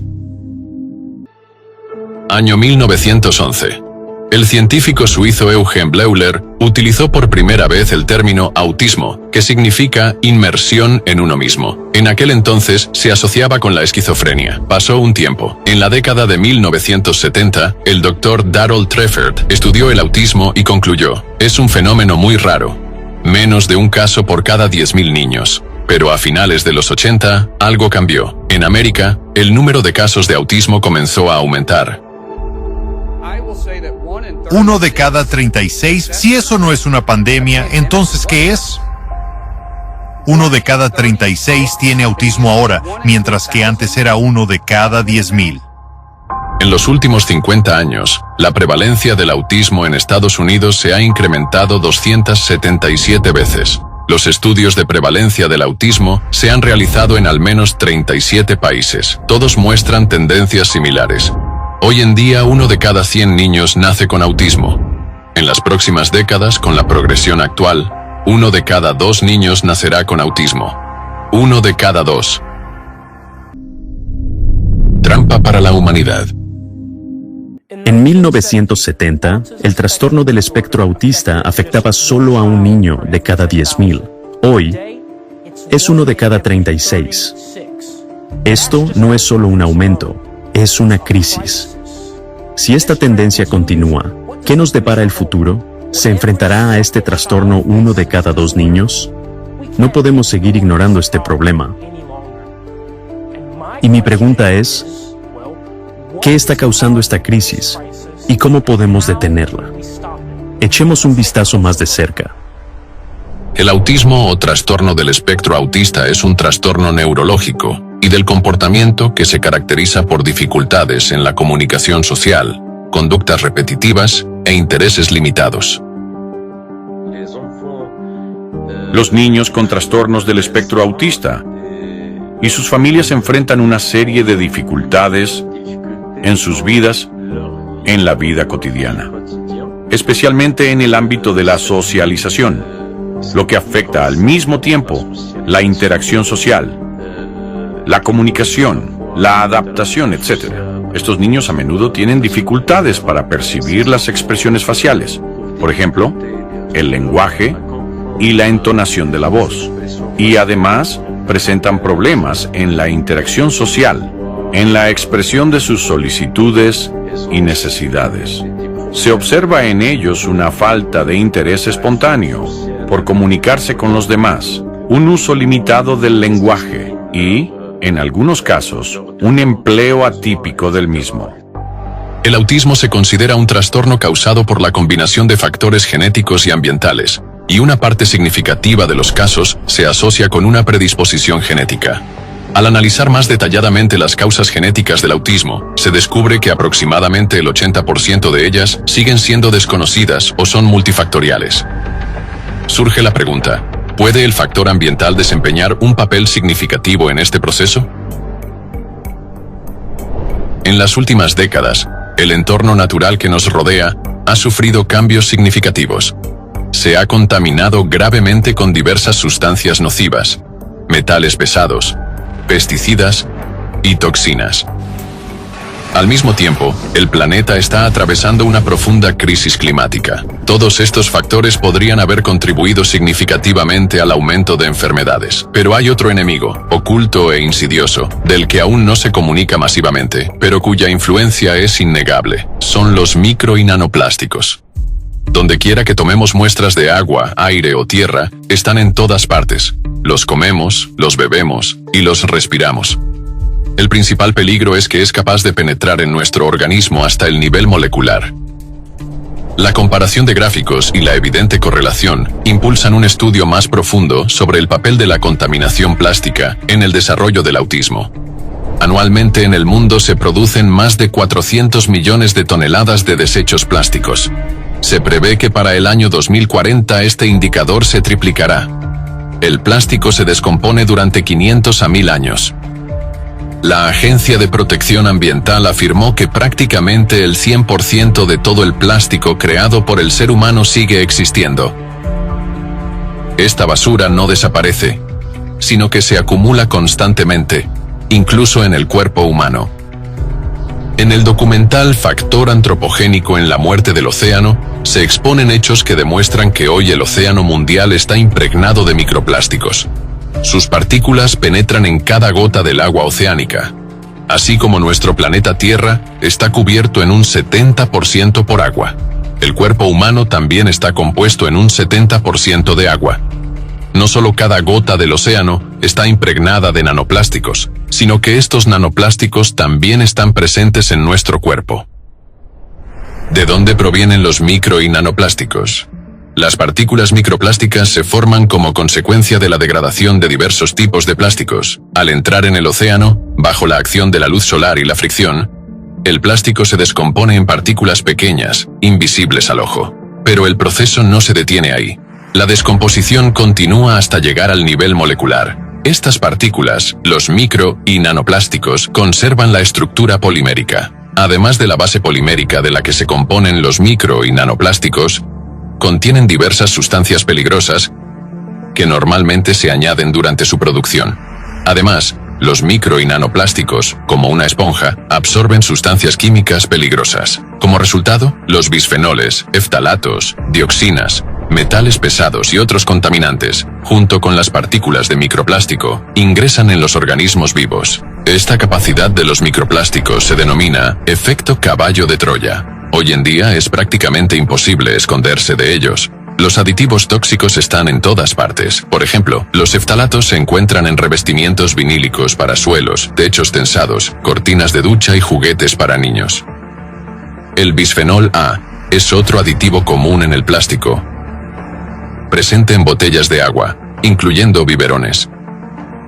Año 1911. El científico suizo Eugen Bleuler utilizó por primera vez el término autismo, que significa inmersión en uno mismo. En aquel entonces se asociaba con la esquizofrenia. Pasó un tiempo. En la década de 1970, el doctor Darrell Treffert estudió el autismo y concluyó: es un fenómeno muy raro. Menos de un caso por cada 10.000 niños. Pero a finales de los 80, algo cambió. En América, el número de casos de autismo comenzó a aumentar. 1 de cada 36, si eso no es una pandemia, entonces ¿qué es? 1 de cada 36 tiene autismo ahora, mientras que antes era 1 de cada 10.000. En los últimos 50 años, la prevalencia del autismo en Estados Unidos se ha incrementado 277 veces. Los estudios de prevalencia del autismo se han realizado en al menos 37 países. Todos muestran tendencias similares. Hoy en día, 1 de cada 100 niños nace con autismo. En las próximas décadas, con la progresión actual, 1 de cada 2 niños nacerá con autismo. 1 de cada 2. Trampa para la humanidad. En 1970, el trastorno del espectro autista afectaba solo a un niño de cada 10.000. Hoy, es 1 de cada 36. Esto no es solo un aumento, es una crisis. Si esta tendencia continúa, ¿qué nos depara el futuro? ¿Se enfrentará a este trastorno 1 de cada 2 niños? No podemos seguir ignorando este problema. Y mi pregunta es, ¿qué está causando esta crisis? ¿Y cómo podemos detenerla? Echemos un vistazo más de cerca. El autismo o trastorno del espectro autista es un trastorno neurológico y del comportamiento que se caracteriza por dificultades en la comunicación social, conductas repetitivas e intereses limitados. Los niños con trastornos del espectro autista y sus familias enfrentan una serie de dificultades en sus vidas, en la vida cotidiana, especialmente en el ámbito de la socialización, lo que afecta al mismo tiempo la interacción social, la comunicación, la adaptación, etc. Estos niños a menudo tienen dificultades para percibir las expresiones faciales, por ejemplo, el lenguaje y la entonación de la voz, y además presentan problemas en la interacción social, en la expresión de sus solicitudes y necesidades. Se observa en ellos una falta de interés espontáneo por comunicarse con los demás, un uso limitado del lenguaje y, en algunos casos, un empleo atípico del mismo. El autismo se considera un trastorno causado por la combinación de factores genéticos y ambientales, y una parte significativa de los casos se asocia con una predisposición genética. Al analizar más detalladamente las causas genéticas del autismo, se descubre que aproximadamente el 80% de ellas siguen siendo desconocidas o son multifactoriales. Surge la pregunta: ¿puede el factor ambiental desempeñar un papel significativo en este proceso? En las últimas décadas, el entorno natural que nos rodea ha sufrido cambios significativos. Se ha contaminado gravemente con diversas sustancias nocivas, metales pesados, pesticidas y toxinas. Al mismo tiempo, el planeta está atravesando una profunda crisis climática. Todos estos factores podrían haber contribuido significativamente al aumento de enfermedades. Pero hay otro enemigo, oculto e insidioso, del que aún no se comunica masivamente, pero cuya influencia es innegable. Son los micro y nanoplásticos. Donde quiera que tomemos muestras de agua, aire o tierra, están en todas partes. Los comemos, los bebemos y los respiramos. El principal peligro es que es capaz de penetrar en nuestro organismo hasta el nivel molecular. La comparación de gráficos y la evidente correlación impulsan un estudio más profundo sobre el papel de la contaminación plástica en el desarrollo del autismo. Anualmente en el mundo se producen más de 400 millones de toneladas de desechos plásticos. Se prevé que para el año 2040 este indicador se triplicará. El plástico se descompone durante 500 a 1000 años. La Agencia de Protección Ambiental afirmó que prácticamente el 100% de todo el plástico creado por el ser humano sigue existiendo. Esta basura no desaparece, sino que se acumula constantemente, incluso en el cuerpo humano. En el documental Factor antropogénico en la muerte del océano, se exponen hechos que demuestran que hoy el océano mundial está impregnado de microplásticos. Sus partículas penetran en cada gota del agua oceánica, así como nuestro planeta Tierra está cubierto en un 70% por agua. El cuerpo humano también está compuesto en un 70% de agua. No solo cada gota del océano está impregnada de nanoplásticos, sino que estos nanoplásticos también están presentes en nuestro cuerpo. ¿De dónde provienen los micro y nanoplásticos? Las partículas microplásticas se forman como consecuencia de la degradación de diversos tipos de plásticos. Al entrar en el océano, bajo la acción de la luz solar y la fricción, el plástico se descompone en partículas pequeñas, invisibles al ojo. Pero el proceso no se detiene ahí. La descomposición continúa hasta llegar al nivel molecular. Estas partículas, los micro y nanoplásticos, conservan la estructura polimérica. Además de la base polimérica de la que se componen los micro y nanoplásticos, contienen diversas sustancias peligrosas que normalmente se añaden durante su producción. Además, los micro y nanoplásticos, como una esponja, absorben sustancias químicas peligrosas. Como resultado, los bisfenoles, eftalatos, dioxinas, metales pesados y otros contaminantes, junto con las partículas de microplástico, ingresan en los organismos vivos. Esta capacidad de los microplásticos se denomina efecto caballo de Troya. Hoy en día es prácticamente imposible esconderse de ellos. Los aditivos tóxicos están en todas partes. Por ejemplo, los eftalatos se encuentran en revestimientos vinílicos para suelos, techos tensados, cortinas de ducha y juguetes para niños. El bisfenol A es otro aditivo común en el plástico, presente en botellas de agua, incluyendo biberones,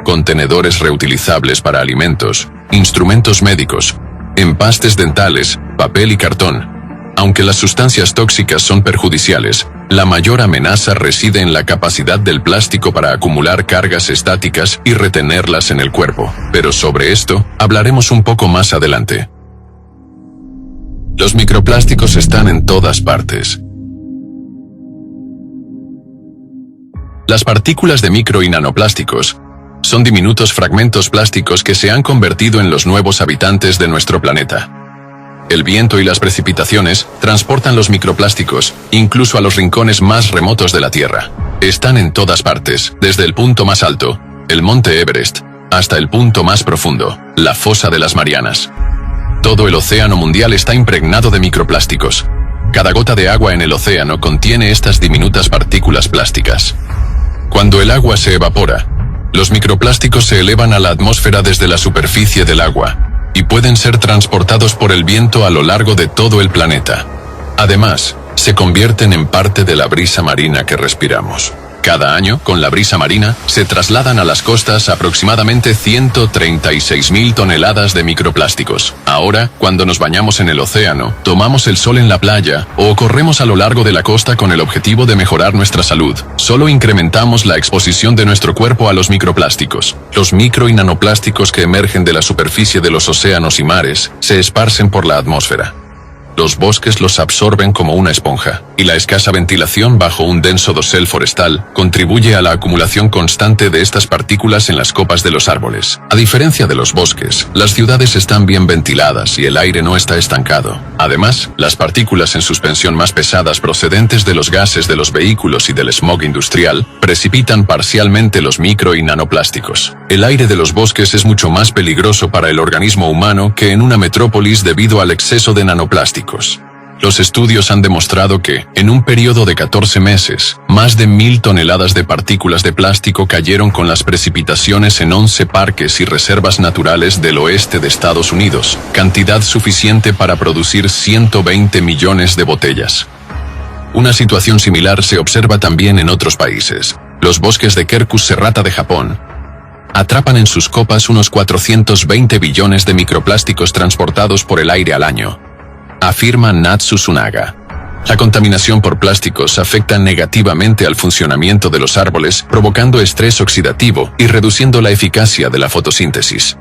contenedores reutilizables para alimentos, instrumentos médicos, empastes dentales, papel y cartón. Aunque las sustancias tóxicas son perjudiciales, la mayor amenaza reside en la capacidad del plástico para acumular cargas estáticas y retenerlas en el cuerpo. Pero sobre esto hablaremos un poco más adelante. Los microplásticos están en todas partes. Las partículas de micro y nanoplásticos son diminutos fragmentos plásticos que se han convertido en los nuevos habitantes de nuestro planeta. El viento y las precipitaciones transportan los microplásticos, incluso a los rincones más remotos de la Tierra. Están en todas partes, desde el punto más alto, el monte Everest, hasta el punto más profundo, la fosa de las Marianas. Todo el océano mundial está impregnado de microplásticos. Cada gota de agua en el océano contiene estas diminutas partículas plásticas. Cuando el agua se evapora, los microplásticos se elevan a la atmósfera desde la superficie del agua y pueden ser transportados por el viento a lo largo de todo el planeta. Además, se convierten en parte de la brisa marina que respiramos. Cada año, con la brisa marina, se trasladan a las costas aproximadamente 136.000 toneladas de microplásticos. Ahora, cuando nos bañamos en el océano, tomamos el sol en la playa o corremos a lo largo de la costa con el objetivo de mejorar nuestra salud, solo incrementamos la exposición de nuestro cuerpo a los microplásticos. Los micro y nanoplásticos que emergen de la superficie de los océanos y mares se esparcen por la atmósfera. Los bosques los absorben como una esponja, y la escasa ventilación bajo un denso dosel forestal contribuye a la acumulación constante de estas partículas en las copas de los árboles. A diferencia de los bosques, las ciudades están bien ventiladas y el aire no está estancado. Además, las partículas en suspensión más pesadas procedentes de los gases de los vehículos y del smog industrial precipitan parcialmente los micro y nanoplásticos. El aire de los bosques es mucho más peligroso para el organismo humano que en una metrópolis debido al exceso de nanoplásticos. Los estudios han demostrado que, en un periodo de 14 meses, más de 1.000 toneladas de partículas de plástico cayeron con las precipitaciones en 11 parques y reservas naturales del oeste de Estados Unidos, cantidad suficiente para producir 120 millones de botellas. Una situación similar se observa también en otros países. Los bosques de Quercus serrata de Japón atrapan en sus copas unos 420 billones de microplásticos transportados por el aire al año, afirma Natsu Tsunaga, La contaminación por plásticos afecta negativamente al funcionamiento de los árboles, provocando estrés oxidativo y reduciendo la eficacia de la fotosíntesis.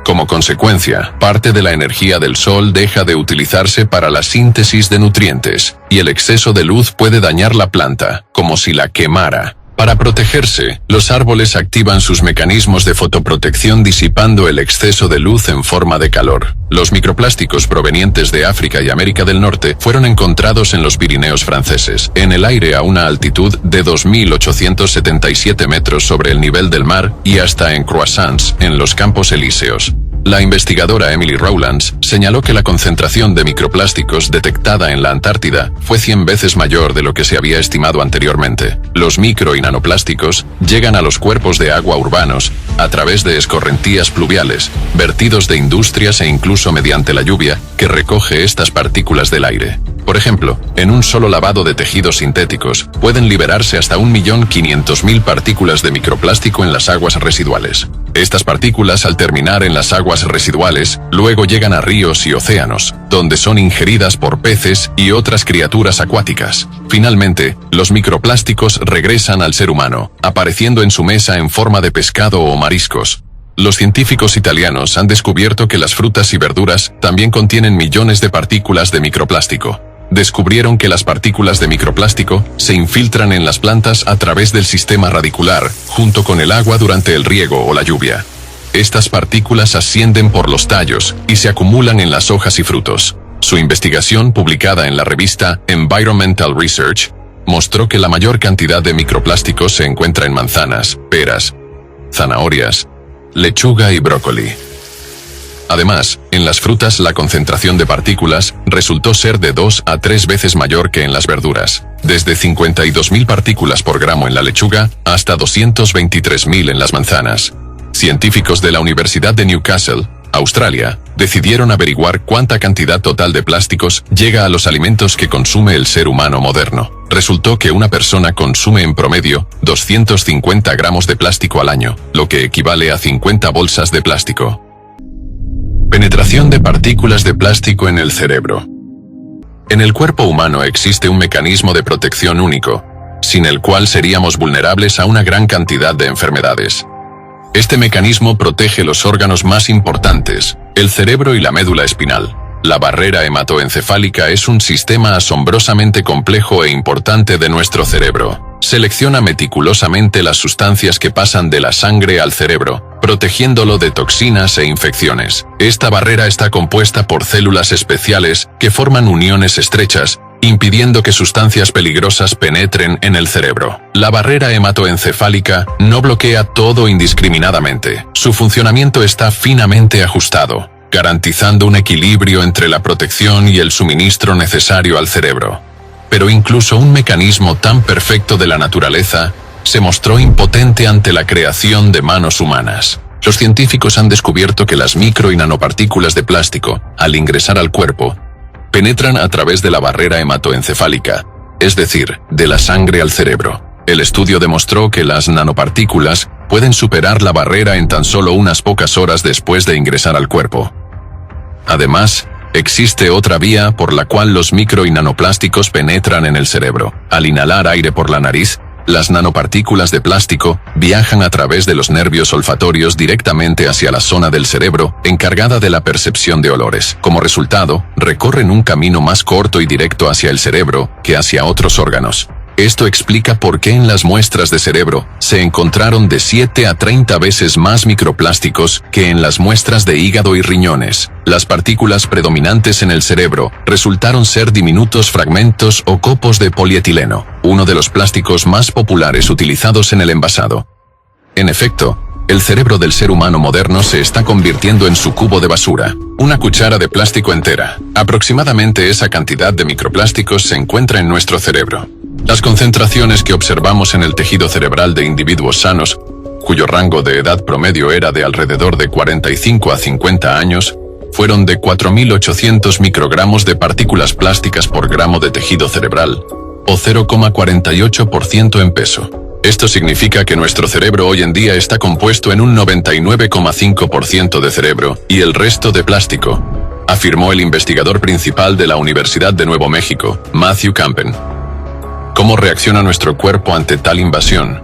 Como consecuencia, parte de la energía del sol deja de utilizarse para la síntesis de nutrientes, y el exceso de luz puede dañar la planta, como si la quemara. Para protegerse, los árboles activan sus mecanismos de fotoprotección disipando el exceso de luz en forma de calor. Los microplásticos provenientes de África y América del Norte fueron encontrados en los Pirineos franceses, en el aire a una altitud de 2.877 metros sobre el nivel del mar y hasta en Croissants, en los Campos Elíseos. La investigadora Emily Rowlands señaló que la concentración de microplásticos detectada en la Antártida fue 100 veces mayor de lo que se había estimado anteriormente. Los micro y nanoplásticos llegan a los cuerpos de agua urbanos a través de escorrentías pluviales, vertidos de industrias e incluso mediante la lluvia que recoge estas partículas del aire. Por ejemplo, en un solo lavado de tejidos sintéticos pueden liberarse hasta 1.500.000 partículas de microplástico en las aguas residuales. Estas partículas, al terminar en las aguas residuales, luego llegan a ríos y océanos, donde son ingeridas por peces y otras criaturas acuáticas. Finalmente, los microplásticos regresan al ser humano, apareciendo en su mesa en forma de pescado o mariscos. Los científicos italianos han descubierto que las frutas y verduras también contienen millones de partículas de microplástico. Descubrieron que las partículas de microplástico se infiltran en las plantas a través del sistema radicular, junto con el agua durante el riego o la lluvia. Estas partículas ascienden por los tallos y se acumulan en las hojas y frutos. Su investigación, publicada en la revista Environmental Research, mostró que la mayor cantidad de microplásticos se encuentra en manzanas, peras, zanahorias, lechuga y brócoli. Además, en las frutas la concentración de partículas resultó ser de 2 a 3 veces mayor que en las verduras, desde 52.000 partículas por gramo en la lechuga hasta 223.000 en las manzanas. Científicos de la Universidad de Newcastle, Australia, decidieron averiguar cuánta cantidad total de plásticos llega a los alimentos que consume el ser humano moderno. Resultó que una persona consume en promedio 250 gramos de plástico al año, lo que equivale a 50 bolsas de plástico. Penetración de partículas de plástico en el cerebro. En el cuerpo humano existe un mecanismo de protección único, sin el cual seríamos vulnerables a una gran cantidad de enfermedades. Este mecanismo protege los órganos más importantes, el cerebro y la médula espinal. La barrera hematoencefálica es un sistema asombrosamente complejo e importante de nuestro cerebro. Selecciona meticulosamente las sustancias que pasan de la sangre al cerebro, protegiéndolo de toxinas e infecciones. Esta barrera está compuesta por células especiales que forman uniones estrechas, impidiendo que sustancias peligrosas penetren en el cerebro. La barrera hematoencefálica no bloquea todo indiscriminadamente. Su funcionamiento está finamente ajustado, garantizando un equilibrio entre la protección y el suministro necesario al cerebro. Pero incluso un mecanismo tan perfecto de la naturaleza se mostró impotente ante la creación de manos humanas. Los científicos han descubierto que las micro y nanopartículas de plástico, al ingresar al cuerpo, penetran a través de la barrera hematoencefálica, es decir, de la sangre al cerebro. El estudio demostró que las nanopartículas pueden superar la barrera en tan solo unas pocas horas después de ingresar al cuerpo. Además, existe otra vía por la cual los micro y nanoplásticos penetran en el cerebro. Al inhalar aire por la nariz, las nanopartículas de plástico viajan a través de los nervios olfatorios directamente hacia la zona del cerebro encargada de la percepción de olores. Como resultado, recorren un camino más corto y directo hacia el cerebro que hacia otros órganos. Esto explica por qué en las muestras de cerebro se encontraron de 7 a 30 veces más microplásticos que en las muestras de hígado y riñones. Las partículas predominantes en el cerebro resultaron ser diminutos fragmentos o copos de polietileno, uno de los plásticos más populares utilizados en el envasado. En efecto, el cerebro del ser humano moderno se está convirtiendo en su cubo de basura, una cuchara de plástico entera. Aproximadamente esa cantidad de microplásticos se encuentra en nuestro cerebro. Las concentraciones que observamos en el tejido cerebral de individuos sanos, cuyo rango de edad promedio era de alrededor de 45 a 50 años, fueron de 4.800 microgramos de partículas plásticas por gramo de tejido cerebral, o 0,48% en peso. Esto significa que nuestro cerebro hoy en día está compuesto en un 99,5% de cerebro y el resto de plástico. afirmó el investigador principal de la Universidad de Nuevo México, Matthew Campen. ¿Cómo reacciona nuestro cuerpo ante tal invasión?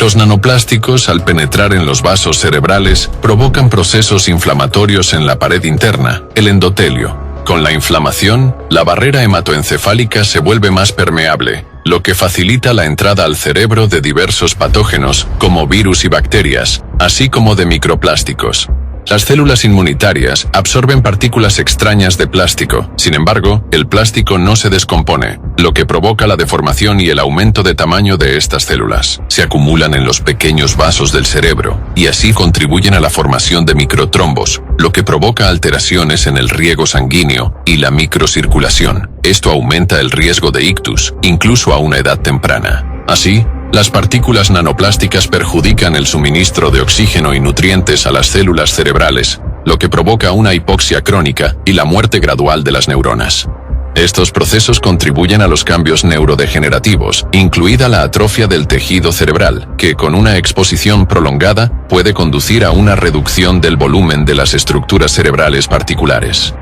Los nanoplásticos, al penetrar en los vasos cerebrales, provocan procesos inflamatorios en la pared interna, el endotelio. Con la inflamación, la barrera hematoencefálica se vuelve más permeable, lo que facilita la entrada al cerebro de diversos patógenos, como virus y bacterias, así como de microplásticos. Las células inmunitarias absorben partículas extrañas de plástico. Sin embargo, el plástico no se descompone, lo que provoca la deformación y el aumento de tamaño de estas células. Se acumulan en los pequeños vasos del cerebro, y así contribuyen a la formación de microtrombos, lo que provoca alteraciones en el riego sanguíneo y la microcirculación. Esto aumenta el riesgo de ictus, incluso a una edad temprana. Así, las partículas nanoplásticas perjudican el suministro de oxígeno y nutrientes a las células cerebrales, lo que provoca una hipoxia crónica y la muerte gradual de las neuronas. Estos procesos contribuyen a los cambios neurodegenerativos, incluida la atrofia del tejido cerebral, que con una exposición prolongada puede conducir a una reducción del volumen de las estructuras cerebrales particulares.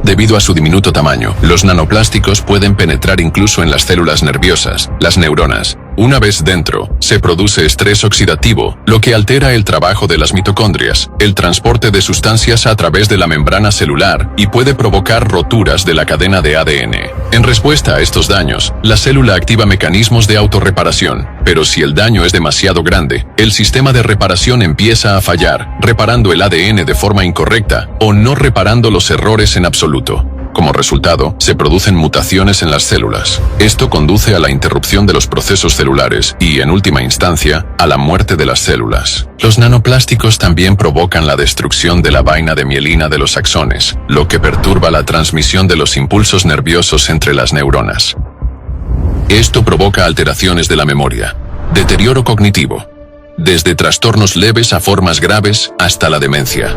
Debido a su diminuto tamaño, los nanoplásticos pueden penetrar incluso en las células nerviosas, las neuronas. Una vez dentro, se produce estrés oxidativo, lo que altera el trabajo de las mitocondrias, el transporte de sustancias a través de la membrana celular y puede provocar roturas de la cadena de ADN. En respuesta a estos daños, la célula activa mecanismos de autorreparación, pero si el daño es demasiado grande, el sistema de reparación empieza a fallar, reparando el ADN de forma incorrecta o no reparando los errores en absoluto. Como resultado, se producen mutaciones en las células. Esto conduce a la interrupción de los procesos celulares y, en última instancia, a la muerte de las células. Los nanoplásticos también provocan la destrucción de la vaina de mielina de los axones, lo que perturba la transmisión de los impulsos nerviosos entre las neuronas. Esto provoca alteraciones de la memoria, deterioro cognitivo, desde trastornos leves a formas graves hasta la demencia.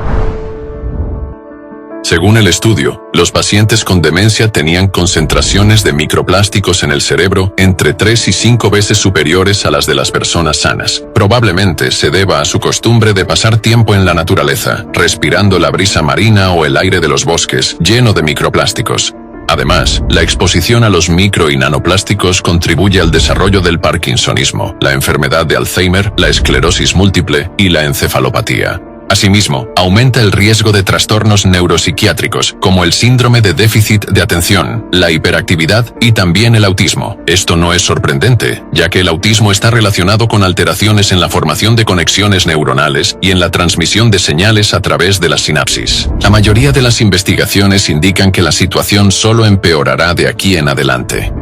Según el estudio, los pacientes con demencia tenían concentraciones de microplásticos en el cerebro entre 3 y 5 veces superiores a las de las personas sanas. Probablemente se deba a su costumbre de pasar tiempo en la naturaleza, respirando la brisa marina o el aire de los bosques, lleno de microplásticos. Además, la exposición a los micro y nanoplásticos contribuye al desarrollo del parkinsonismo, la enfermedad de Alzheimer, la esclerosis múltiple y la encefalopatía. Asimismo, aumenta el riesgo de trastornos neuropsiquiátricos, como el síndrome de déficit de atención, la hiperactividad y también el autismo. Esto no es sorprendente, ya que el autismo está relacionado con alteraciones en la formación de conexiones neuronales y en la transmisión de señales a través de las sinapsis. La mayoría de las investigaciones indican que la situación solo empeorará de aquí en adelante.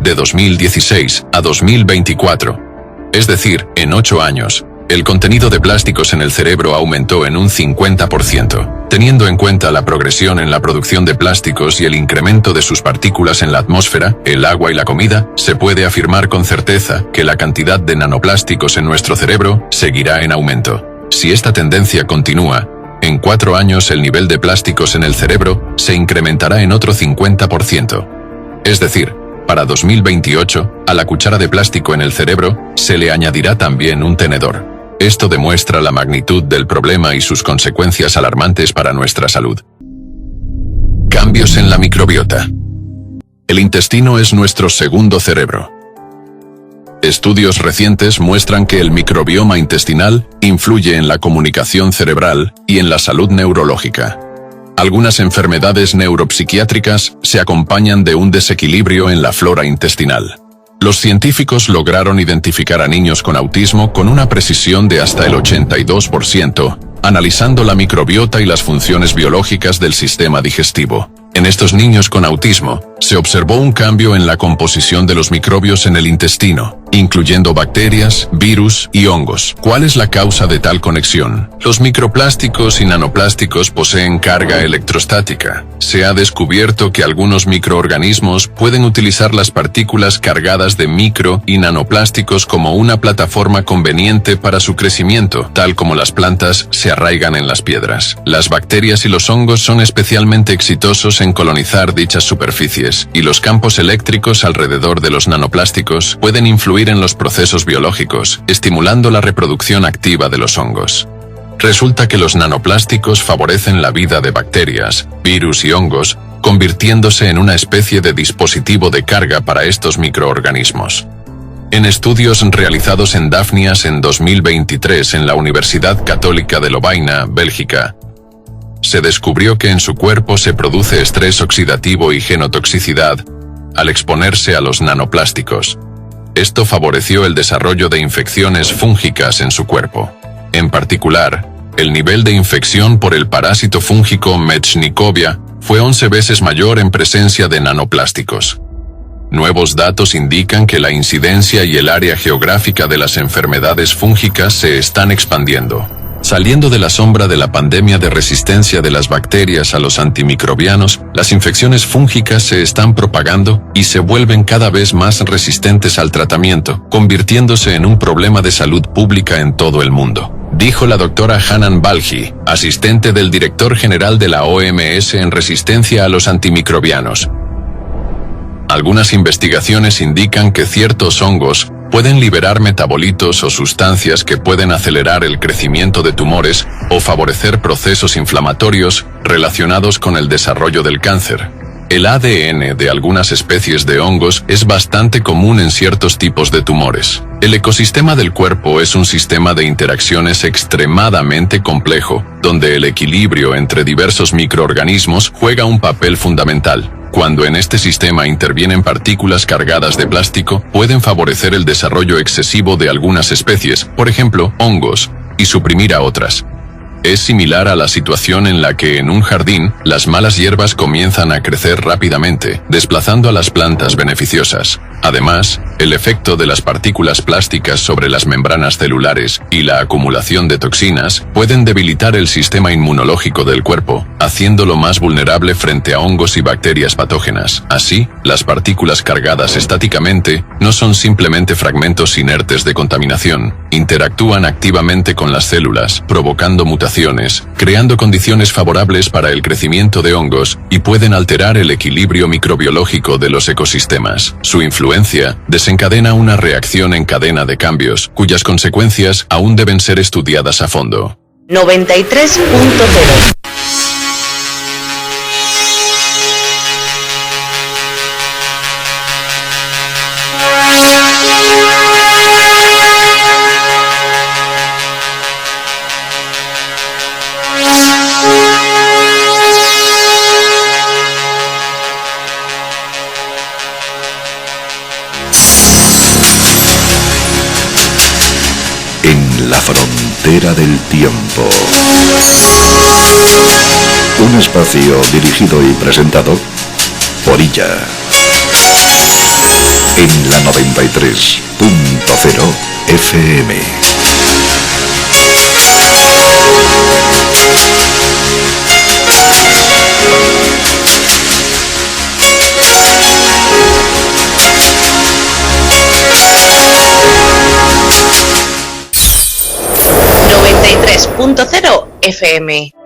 De 2016 a 2024, es decir, en 8 años, el contenido de plásticos en el cerebro aumentó en un 50%. Teniendo en cuenta la progresión en la producción de plásticos y el incremento de sus partículas en la atmósfera, el agua y la comida, se puede afirmar con certeza que la cantidad de nanoplásticos en nuestro cerebro seguirá en aumento. Si esta tendencia continúa, en 4 años el nivel de plásticos en el cerebro se incrementará en otro 50%. Es decir, para 2028, a la cuchara de plástico en el cerebro, se le añadirá también un tenedor. Esto demuestra la magnitud del problema y sus consecuencias alarmantes para nuestra salud. Cambios en la microbiota. El intestino es nuestro segundo cerebro. Estudios recientes muestran que el microbioma intestinal influye en la comunicación cerebral y en la salud neurológica. Algunas enfermedades neuropsiquiátricas se acompañan de un desequilibrio en la flora intestinal. Los científicos lograron identificar a niños con autismo con una precisión de hasta el 82%, analizando la microbiota y las funciones biológicas del sistema digestivo. En estos niños con autismo, se observó un cambio en la composición de los microbios en el intestino, incluyendo bacterias, virus y hongos. ¿Cuál es la causa de tal conexión? Los microplásticos y nanoplásticos poseen carga electrostática. Se ha descubierto que algunos microorganismos pueden utilizar las partículas cargadas de micro y nanoplásticos como una plataforma conveniente para su crecimiento, tal como las plantas se arraigan en las piedras. Las bacterias y los hongos son especialmente exitosos en colonizar dichas superficies, y los campos eléctricos alrededor de los nanoplásticos pueden influir en los procesos biológicos, estimulando la reproducción activa de los hongos. Resulta que los nanoplásticos favorecen la vida de bacterias, virus y hongos, convirtiéndose en una especie de dispositivo de carga para estos microorganismos. En estudios realizados en Dafnias en 2023 en la Universidad Católica de Lovaina, Bélgica, se descubrió que en su cuerpo se produce estrés oxidativo y genotoxicidad al exponerse a los nanoplásticos. Esto favoreció el desarrollo de infecciones fúngicas en su cuerpo. En particular, el nivel de infección por el parásito fúngico Mechnikovia fue 11 veces mayor en presencia de nanoplásticos. Nuevos datos indican que la incidencia y el área geográfica de las enfermedades fúngicas se están expandiendo. Saliendo de la sombra de la pandemia de resistencia de las bacterias a los antimicrobianos, las infecciones fúngicas se están propagando y se vuelven cada vez más resistentes al tratamiento, convirtiéndose en un problema de salud pública en todo el mundo, dijo la doctora Hanan Balji, asistente del director general de la OMS en resistencia a los antimicrobianos. Algunas investigaciones indican que ciertos hongos pueden liberar metabolitos o sustancias que pueden acelerar el crecimiento de tumores o favorecer procesos inflamatorios relacionados con el desarrollo del cáncer. El ADN de algunas especies de hongos es bastante común en ciertos tipos de tumores. El ecosistema del cuerpo es un sistema de interacciones extremadamente complejo, donde el equilibrio entre diversos microorganismos juega un papel fundamental. Cuando en este sistema intervienen partículas cargadas de plástico, pueden favorecer el desarrollo excesivo de algunas especies, por ejemplo, hongos, y suprimir a otras. Es similar a la situación en la que en un jardín, las malas hierbas comienzan a crecer rápidamente, desplazando a las plantas beneficiosas. Además, el efecto de las partículas plásticas sobre las membranas celulares y la acumulación de toxinas pueden debilitar el sistema inmunológico del cuerpo, haciéndolo más vulnerable frente a hongos y bacterias patógenas. Así, las partículas cargadas estáticamente no son simplemente fragmentos inertes de contaminación, interactúan activamente con las células, provocando mutaciones, creando condiciones favorables para el crecimiento de hongos y pueden alterar el equilibrio microbiológico de los ecosistemas. Su influencia desencadena una reacción en cadena de cambios, cuyas consecuencias aún deben ser estudiadas a fondo. 93.0 En la frontera del tiempo. Un espacio dirigido y presentado por Illa. En la 93.0 FM. .0 FM.